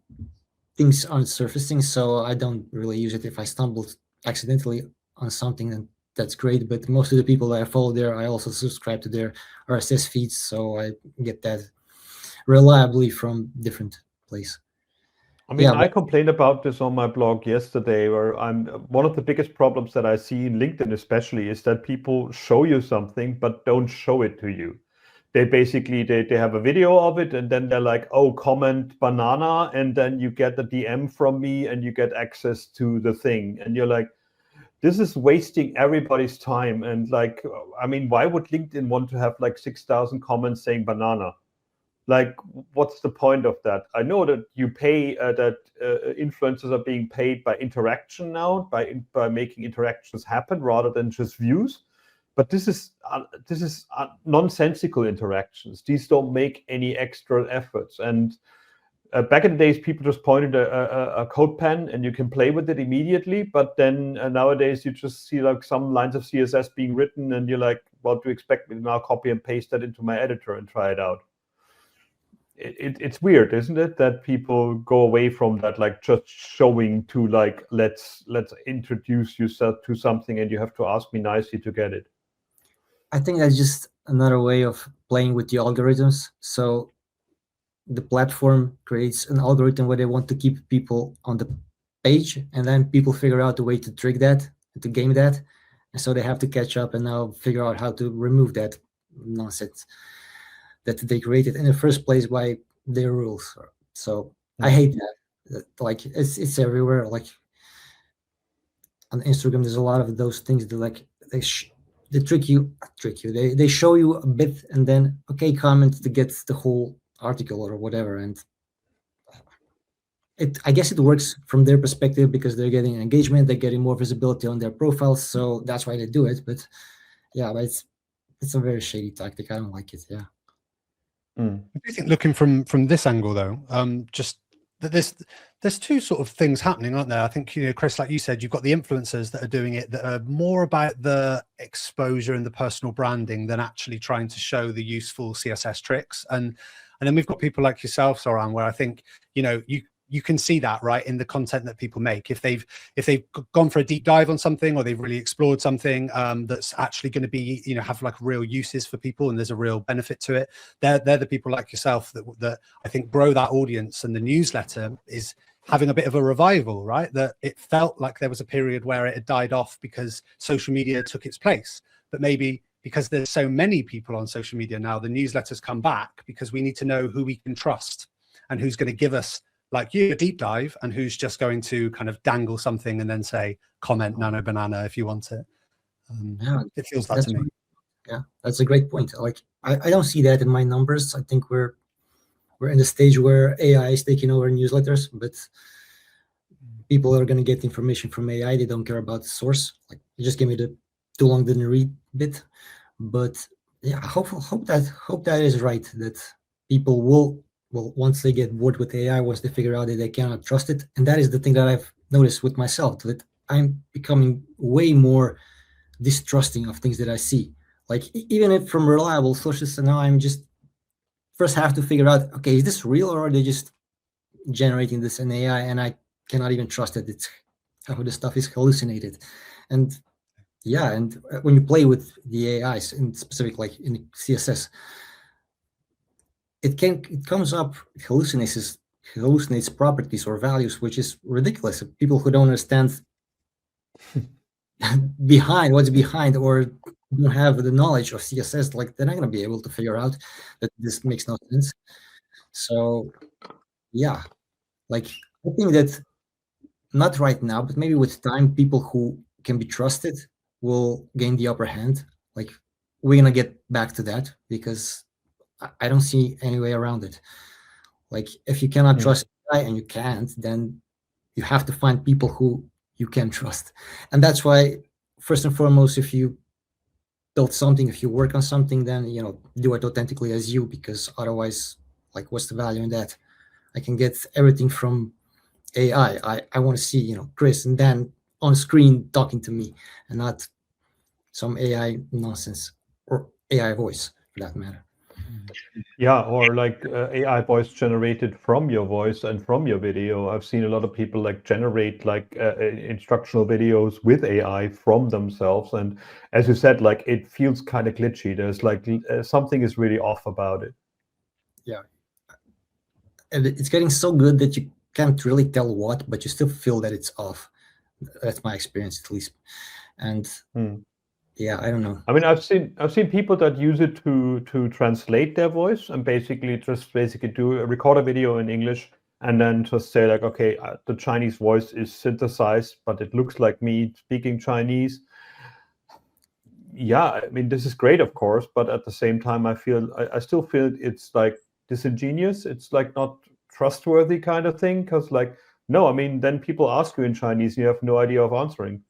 things aren't surfacing, so I don't really use it. If I stumbled accidentally on something, then that's great. But most of the people that I follow there, I also subscribe to their RSS feeds, so I get that reliably from different places. I mean, I complained about this on my blog yesterday, where one of the biggest problems that I see in LinkedIn especially is that people show you something but don't show it to you. They basically they have a video of it and then they're like, oh, comment banana, and then you get a DM from me and you get access to the thing, and you're like, this is wasting everybody's time. And like, I mean, why would LinkedIn want to have like 6,000 comments saying banana? Like, what's the point of that? I know that you pay that influencers are being paid by interaction now, by making interactions happen rather than just views. But this is nonsensical interactions. These don't make any extra efforts. And back in the days, people just pointed a code pen and you can play with it immediately. But then nowadays, you just see like some lines of CSS being written, and you're like, well, do you expect me to now copy and paste that into my editor and try it out? It's weird, isn't it, that people go away from that, like just showing to like, let's introduce yourself to something and you have to ask me nicely to get it. I think that's just another way of playing with the algorithms. So the platform creates an algorithm where they want to keep people on the page, and then people figure out a way to trick that, to game that. And so they have to catch up and now figure out how to remove that nonsense that they created in the first place by their rules. So I hate that. Like it's everywhere. Like on Instagram, there's a lot of those things that like they trick you. They show you a bit and then comment to get the whole article or whatever. And I guess it works from their perspective because they're getting engagement, they're getting more visibility on their profiles, so that's why they do it. But it's a very shady tactic. I don't like it. Yeah. I do think, looking from this angle though, just that there's two sort of things happening, aren't there? I think, Chris, like you said, you've got the influencers that are doing it that are more about the exposure and the personal branding than actually trying to show the useful CSS tricks. And then we've got people like yourself, Zoran, where I think, you can see that right in the content that people make. If they've gone for a deep dive on something, or they've really explored something that's actually going to be, have like real uses for people and there's a real benefit to it, they're the people like yourself that I think grow that audience. And the newsletter is having a bit of a revival, right? That it felt like there was a period where it had died off because social media took its place, but maybe because there's so many people on social media now, the newsletters come back because we need to know who we can trust. and who's going to give us, like you, a deep dive, and who's just going to kind of dangle something and then say, comment nano banana if you want it. Yeah, it feels that to me. Yeah, that's a great point. Like, I don't see that in my numbers. I think we're in the stage where AI is taking over newsletters, but people are going to get information from AI. They don't care about the source. Like, you just give me the too long didn't read bit. But yeah, hope that is right. That people will, well, once they get bored with AI, once they figure out that they cannot trust it, and that is the thing that I've noticed with myself, that I'm becoming way more distrusting of things that I see. Like, even if from reliable sources, and now I'm just first have to figure out, okay, is this real, or are they just generating this in AI and I cannot even trust it? It's how the stuff is hallucinated. And yeah, and when you play with the AIs, in specific, like in CSS, it comes up, it hallucinates properties or values, which is ridiculous. People who don't understand what's behind, or don't have the knowledge of CSS, like, they're not going to be able to figure out that this makes no sense. So yeah, like, I think that not right now, but maybe with time, people who can be trusted will gain the upper hand. Like, we're gonna get back to that, because I don't see any way around it. Like, if you cannot trust AI, and you can't, then you have to find people who you can trust. And that's why, first and foremost, if you build something, if you work on something, then, do it authentically as you, because otherwise, like, what's the value in that? I can get everything from AI. I want to see, Chris and Dan on screen talking to me, and not some AI nonsense, or AI voice for that matter. Yeah, or like AI voice generated from your voice and from your video. I've seen a lot of people like generate like instructional videos with AI from themselves, and as you said, like, it feels kind of glitchy. There's like something is really off about it. Yeah, and it's getting so good that you can't really tell what, but you still feel that it's off. That's my experience, at least. And yeah, I don't know. I mean, I've seen people that use it to translate their voice, and basically record a video in English, and then just say like, okay, the Chinese voice is synthesized, but it looks like me speaking Chinese. Yeah, I mean, this is great, of course, but at the same time, I still feel it's like disingenuous. It's like not trustworthy kind of thing, because like, no, I mean, then people ask you in Chinese, and you have no idea of answering.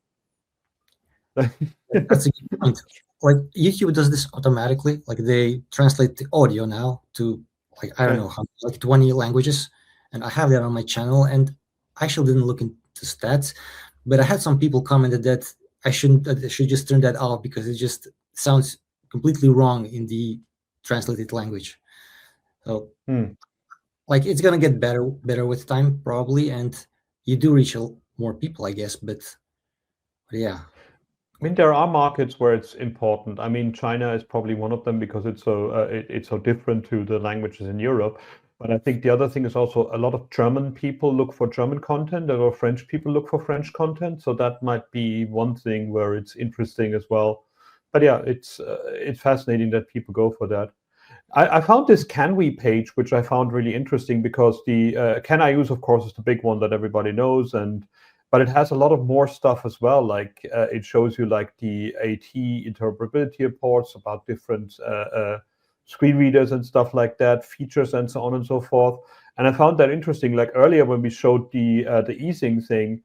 That's a good point. Like, YouTube does this automatically. Like, they translate the audio now to, like, I don't know how, like 20 languages, and I have that on my channel. And I actually didn't look into stats, but I had some people commented that I should just turn that off, because it just sounds completely wrong in the translated language. So like, it's gonna get better with time, probably, and you do reach more people, I guess. But yeah. I mean, there are markets where it's important. I mean, China is probably one of them, because it's so different to the languages in Europe. But I think the other thing is also a lot of German people look for German content, or French people look for French content. So that might be one thing where it's interesting as well. But yeah, it's fascinating that people go for that. I found this Can We page, which I found really interesting, because the Can I Use, of course, is the big one that everybody knows, but it has a lot of more stuff as well. Like it shows you like the AT interoperability reports about different screen readers and stuff like that, features and so on and so forth. And I found that interesting. Like earlier when we showed the easing thing,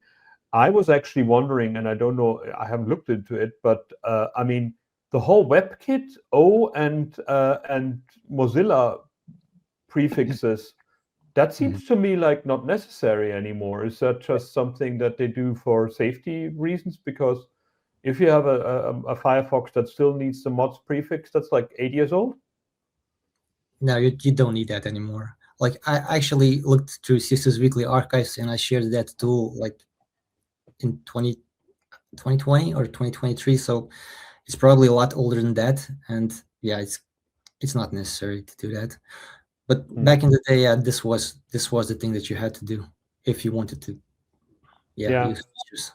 I was actually wondering, and I don't know, I haven't looked into it, but I mean, the whole WebKit, O, and Mozilla prefixes, that seems to me like not necessary anymore. Is that just something that they do for safety reasons? Because if you have a Firefox that still needs the mods prefix, that's like 8 years old. No, you don't need that anymore. Like, I actually looked through CSS Weekly archives, and I shared that tool like in 2020 or 2023. So it's probably a lot older than that. And yeah, it's not necessary to do that. But back in the day, yeah, this was the thing that you had to do if you wanted to. Yeah. Use features.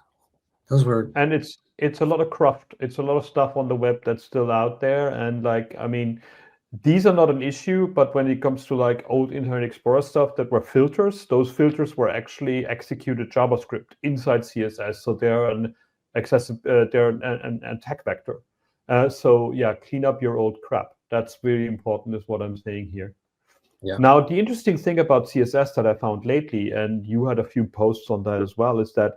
Those were. And it's a lot of craft. It's a lot of stuff on the web that's still out there. And like, I mean, these are not an issue, but when it comes to like old Internet Explorer stuff that were filters, those filters were actually executed JavaScript inside CSS, so they're an they're an attack vector. So yeah, clean up your old crap. That's really important, is what I'm saying here. Yeah. Now, the interesting thing about CSS that I found lately, and you had a few posts on that as well, is that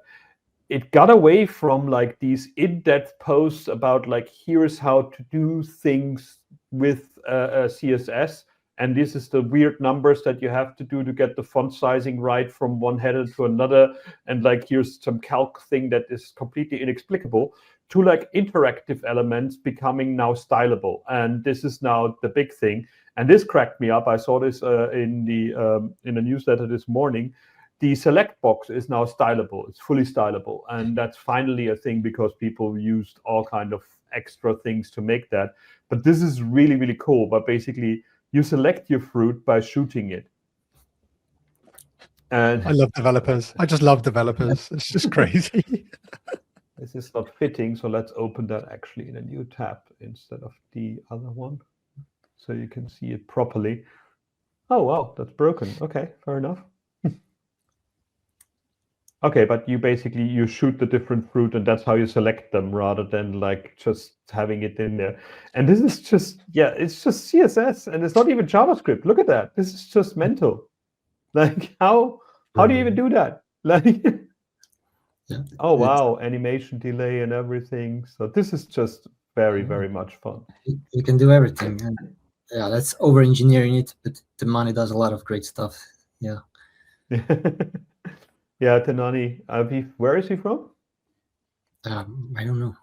it got away from like these in-depth posts about like, here's how to do things with CSS, and this is the weird numbers that you have to do to get the font sizing right from one header to another, and like here's some calc thing that is completely inexplicable, to like interactive elements becoming now stylable. And this is now the big thing. And this cracked me up. I saw this in the newsletter this morning. The select box is now stylable. It's fully stylable. And that's finally a thing, because people used all kind of extra things to make that. But this is really, really cool. But basically, you select your fruit by shooting it. And I love developers. I just love developers. It's just crazy. This is not fitting. So let's open that actually in a new tab instead of the other one, so you can see it properly. Oh, wow, that's broken. Okay, fair enough. Okay, but you basically, you shoot the different fruit, and that's how you select them, rather than like just having it in there. And this is just, yeah, it's just CSS, and it's not even JavaScript. Look at that. This is just mental. Like, how do you even do that? Like, Yeah. oh, wow, animation delay and everything. So this is just very, very much fun. You can do everything. And yeah, that's over engineering it, but the money does a lot of great stuff. Yeah. Yeah, Tenani, where is he from? I don't know.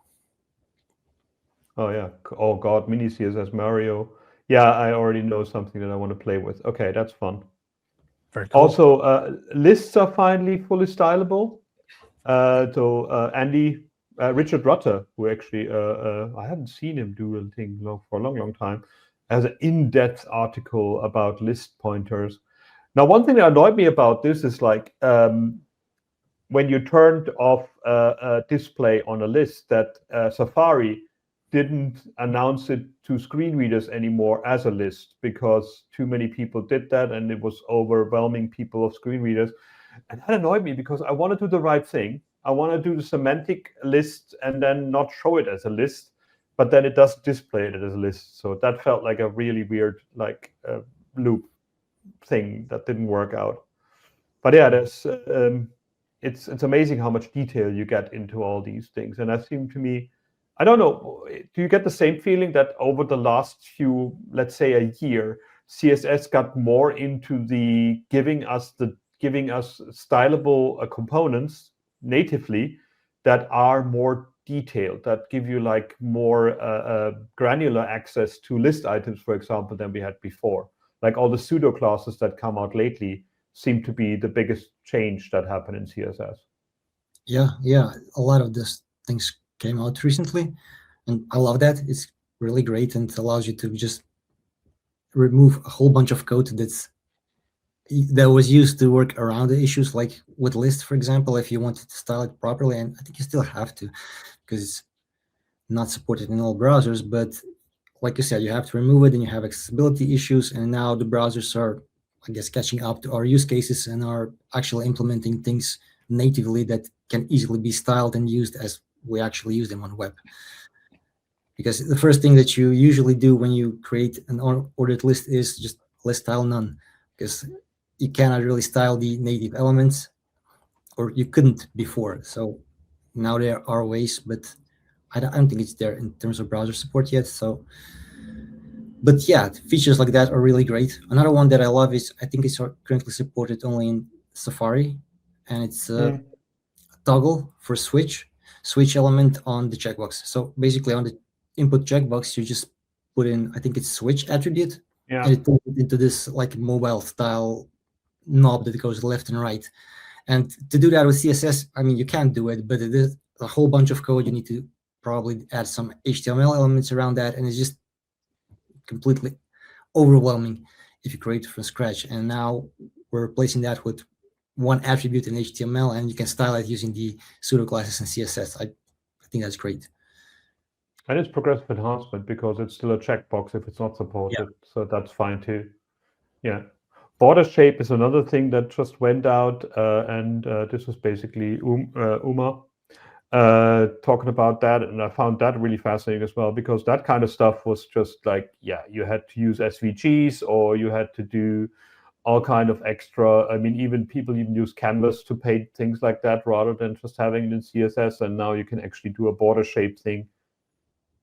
Oh yeah. Oh God, mini CSS Mario. Yeah, I already know something that I want to play with. Okay, that's fun. Very cool. Also, lists are finally fully stylable. So Andy, Richard Rutter, who actually I haven't seen him do anything for a long, long time, has an in-depth article about list pointers. Now, one thing that annoyed me about this is like, when you turned off display on a list, that Safari didn't announce it to screen readers anymore as a list, because too many people did that and it was overwhelming people of screen readers. And that annoyed me, because I want to do the right thing. I want to do the semantic list and then not show it as a list, but then it doesn't display it as a list. So that felt like a really weird like loop thing that didn't work out. But yeah, there's it's amazing how much detail you get into all these things. And that seemed to me, I don't know, do you get the same feeling that over the last few, let's say a year, CSS got more into the giving us stylable components natively that are more detailed, that give you like more granular access to list items, for example, than we had before? Like all the pseudo classes that come out lately seem to be the biggest change that happened in CSS. Yeah, a lot of these things came out recently, and I love that. It's really great, and it allows you to just remove a whole bunch of code that was used to work around the issues, like with lists, for example, if you wanted to style it properly. And I think you still have to, because it's not supported in all browsers. But like you said, you have to remove it, and you have accessibility issues. And now the browsers are, I guess, catching up to our use cases and are actually implementing things natively that can easily be styled and used as we actually use them on web. Because the first thing that you usually do when you create an ordered list is just list style none, because you cannot really style the native elements, or you couldn't before. So now there are ways, but I don't think it's there in terms of browser support yet. So, but yeah, features like that are really great. Another one that I love is, I think it's currently supported only in Safari, and it's a toggle for switch element on the checkbox. So basically on the input checkbox, you just put in, I think it's switch attribute, and it turns it into this like mobile style knob that goes left and right. And to do that with CSS, I mean, you can do it, but it is a whole bunch of code. You need to probably add some HTML elements around that, and it's just completely overwhelming if you create from scratch. And now we're replacing that with one attribute in HTML, and you can style it using the pseudo classes in CSS. I think that's great. And it's progressive enhancement because it's still a checkbox if it's not supported. So that's fine too. Yeah. Border shape is another thing that just went out. And this was basically Uma talking about that. And I found that really fascinating as well, because that kind of stuff was just like, yeah, you had to use SVGs, or you had to do all kind of extra. I mean, even people even use Canvas to paint things like that rather than just having it in CSS. And now you can actually do a border shape thing.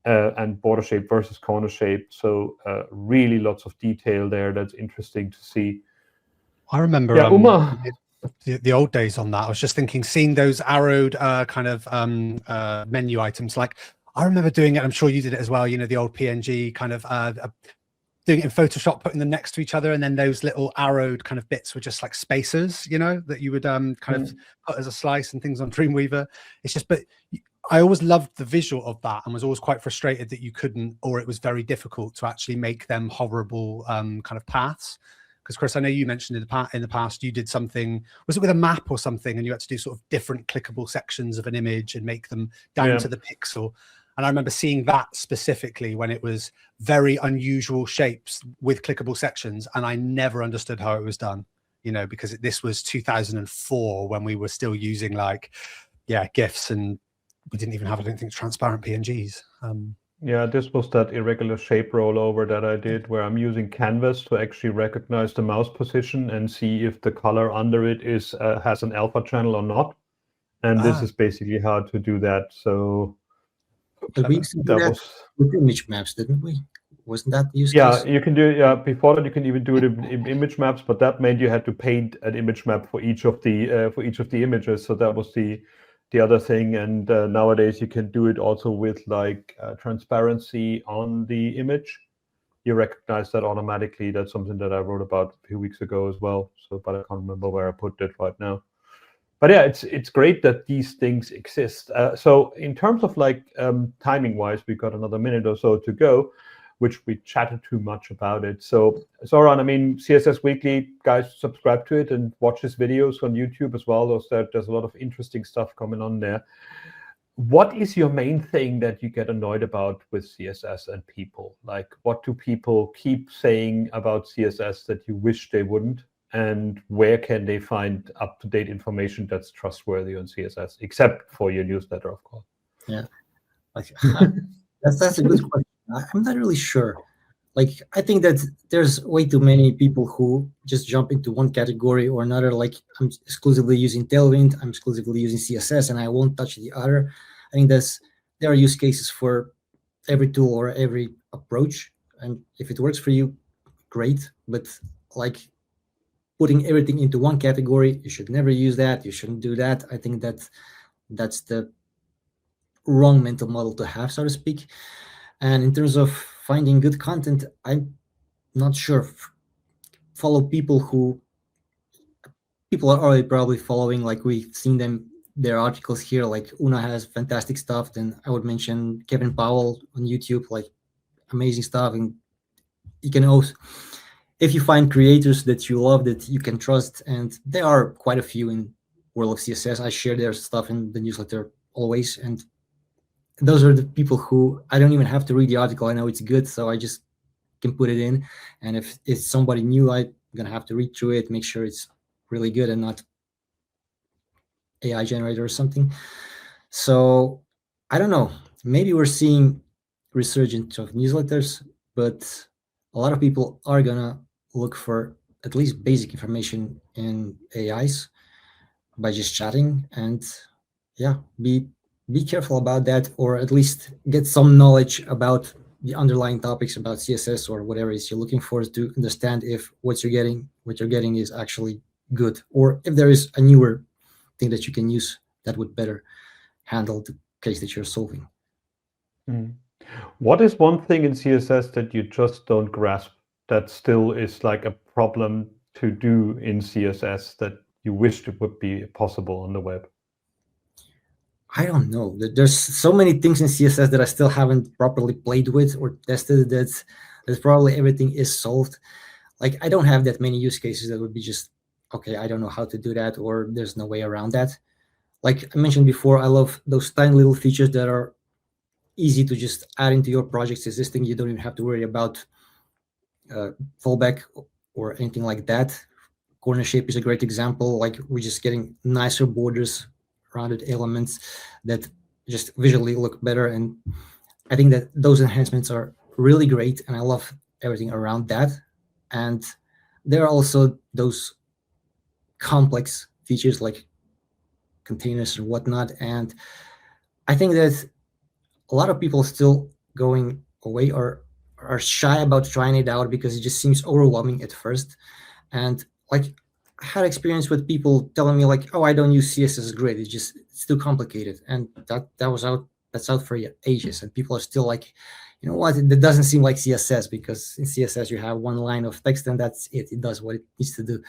And border shape versus corner shape. So really lots of detail there. That's interesting to see. I remember the old days on that. I was just thinking, seeing those arrowed kind of menu items. Like, I remember doing it. I'm sure you did it as well. You know, the old PNG kind of doing it in Photoshop, putting them next to each other, and then those little arrowed kind of bits were just like spacers, you know, that you would kind of put as a slice and things on Dreamweaver. It's just, but I always loved the visual of that, and was always quite frustrated that you couldn't, or it was very difficult to actually make them hoverable kind of paths. Because Chris, I know you mentioned in the past you did something, was it with a map or something, and you had to do sort of different clickable sections of an image and make them down to the pixel. And I remember seeing that specifically when it was very unusual shapes with clickable sections, and I never understood how it was done, you know, because this was 2004 when we were still using like, GIFs, and we didn't even have, I don't think, transparent PNGs. Yeah, this was that irregular shape rollover that I did, where I'm using Canvas to actually recognize the mouse position and see if the color under it is has an alpha channel or not. And this is basically how to do that. So we used to do that with image maps, didn't we? Wasn't that the use yeah, case? you can do it. Before that, you can even do it in image maps, but that meant you had to paint an image map for each of the images. So that was the other thing. And nowadays you can do it also with like transparency on the image. You recognize that automatically. That's something that I wrote about a few weeks ago as well. So, but I can't remember where I put it right now. But yeah, it's great that these things exist. So in terms of like timing wise, we've got another minute or so to go, which we chatted too much about it. So Zoran, I mean, CSS Weekly, guys, subscribe to it and watch his videos on YouTube as well. There's a lot of interesting stuff coming on there. What is your main thing that you get annoyed about with CSS and people? Like, what do people keep saying about CSS that you wish they wouldn't? And where can they find up-to-date information that's trustworthy on CSS, except for your newsletter, of course? Yeah, like, that's a good question. I'm not really sure. Like, I think that there's way too many people who just jump into one category or another. Like, I'm exclusively using Tailwind, I'm exclusively using CSS, and I won't touch the other. I think there are use cases for every tool or every approach, and if it works for you, great. But like, putting everything into one category, you should never use that. You shouldn't do that. I think that's the wrong mental model to have, so to speak. And in terms of finding good content, I'm not sure. Follow people who people are already probably following, like we've seen their articles here. Like Una has fantastic stuff. Then I would mention Kevin Powell on YouTube, like amazing stuff. And you can also, if you find creators that you love, that you can trust, and there are quite a few in World of CSS. I share their stuff in the newsletter always, and those are the people who I don't even have to read the article. I know it's good, so I just can put it in. And if it's somebody new, I'm gonna have to read through it, make sure it's really good and not AI generator or something. So I don't know. Maybe we're seeing resurgence of newsletters, but a lot of people are gonna look for at least basic information in AIs by just chatting. And yeah, be careful about that, or at least get some knowledge about the underlying topics about CSS or whatever it is you're looking for, to understand if what you're getting is actually good, or if there is a newer thing that you can use that would better handle the case that you're solving. What is one thing in CSS that you just don't grasp that still is like a problem to do in CSS that you wished it would be possible on the web? I don't know. There's so many things in CSS that I still haven't properly played with or tested, that probably everything is solved. Like, I don't have that many use cases that would be just, okay, I don't know how to do that, or there's no way around that. Like I mentioned before, I love those tiny little features that are easy to just add into your projects existing. You don't even have to worry about fallback or anything like that. Corner shape is a great example. Like, we're just getting nicer borders, rounded elements that just visually look better. And I think that those enhancements are really great, and I love everything around that. And there are also those complex features like containers and whatnot. And I think that a lot of people still going away or are shy about trying it out because it just seems overwhelming at first. And like, I had experience with people telling me like, oh, I don't use CSS Grid. It's too complicated. And that's out for ages. And people are still like, you know what, it doesn't seem like CSS, because in CSS you have one line of text and that's it. It does what it needs to do.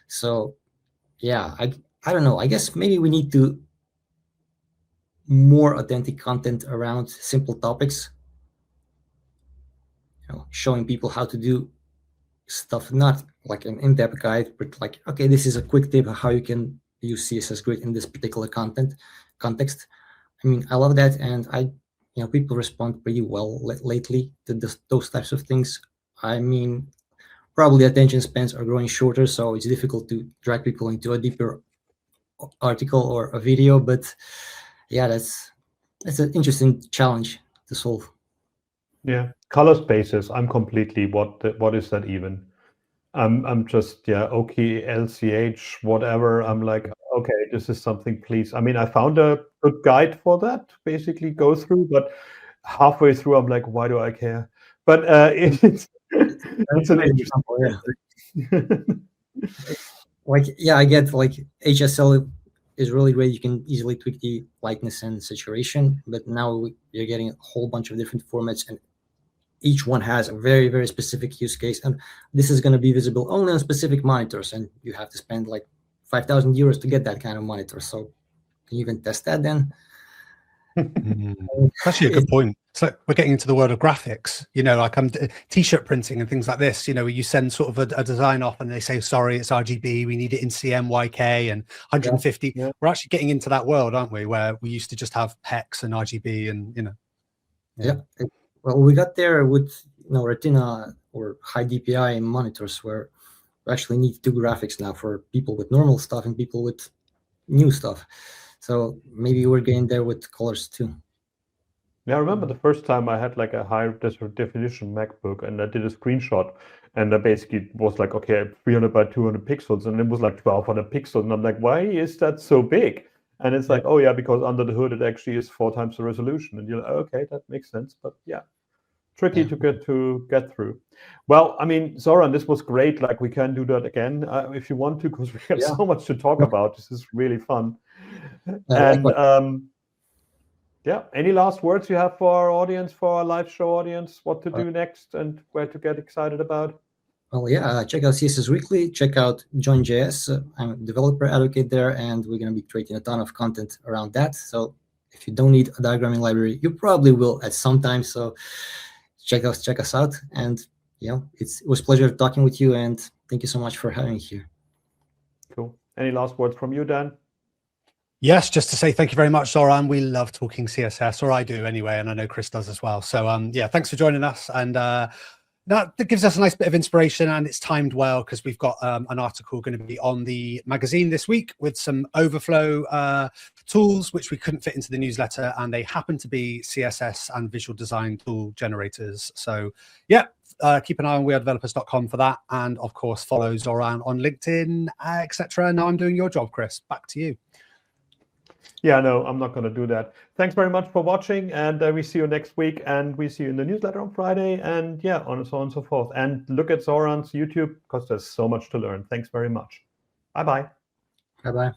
So yeah, I don't know. I guess maybe we need to more authentic content around simple topics, showing people how to do stuff, not like an in-depth guide, but like, okay, this is a quick tip of how you can use CSS Grid in this particular context. I mean, I love that, and people respond pretty well lately to those types of things. I mean, probably attention spans are growing shorter, so it's difficult to drag people into a deeper article or a video, but yeah, that's an interesting challenge to solve. Yeah, color spaces. I'm completely what is that even? I'm just okay, LCH, whatever. I'm like, okay, this is something, please. I mean, I found a good guide for that, basically go through, but halfway through I'm like, why do I care? But it's an example, like, yeah, I get like HSL is really great. You can easily tweak the lightness and saturation, but now you're getting a whole bunch of different formats, and each one has a very, very specific use case. And this is going to be visible only on specific monitors, and you have to spend like 5,000 euros to get that kind of monitor. So can you even test that then? That's actually a good point. So we're getting into the world of graphics, like t-shirt printing and things like this, where you send sort of a design off and they say, sorry, it's RGB, we need it in CMYK and 150. Yeah. We're actually getting into that world, aren't we, where we used to just have hex and RGB and Yeah. Well, we got there with Retina or high DPI monitors, where we actually need two graphics now for people with normal stuff and people with new stuff. So maybe we're getting there with colors too. Yeah, I remember the first time I had like a high definition MacBook, and I did a screenshot, and I basically was like, okay, 300 by 200 pixels, and it was like 1200 pixels, and I'm like, why is that so big? And it's like, oh yeah, because under the hood it actually is 4 times the resolution, and you're like, okay, that makes sense. But yeah, tricky to get through. Well, I mean, Zoran, this was great. Like, we can do that again if you want to, because we have so much to talk about. This is really fun. And yeah, any last words you have for our audience, for our live show audience, what to do next and where to get excited about? Well, yeah, check out CSS Weekly, check out Join.js. I'm a developer advocate there, and we're going to be creating a ton of content around that. So if you don't need a diagramming library, you probably will at some time. So check us out. And it was a pleasure talking with you, and thank you so much for having me here. Cool. Any last words from you, Dan? Yes, just to say thank you very much, Zoran. We love talking CSS, or I do anyway, and I know Chris does as well. So yeah, thanks for joining us. And that gives us a nice bit of inspiration, and it's timed well because we've got an article going to be on the magazine this week with some overflow tools, which we couldn't fit into the newsletter, and they happen to be CSS and visual design tool generators. So yeah, keep an eye on WeAreDevelopers.com for that. And of course, follow Zoran on LinkedIn, etc. Now I'm doing your job, Chris. Back to you. Yeah, no, I'm not going to do that. Thanks very much for watching, and we see you next week, and we see you in the newsletter on Friday, and yeah, on and so on and so forth. And look at Zoran's YouTube, because there's so much to learn. Thanks very much. Bye-bye. Bye-bye.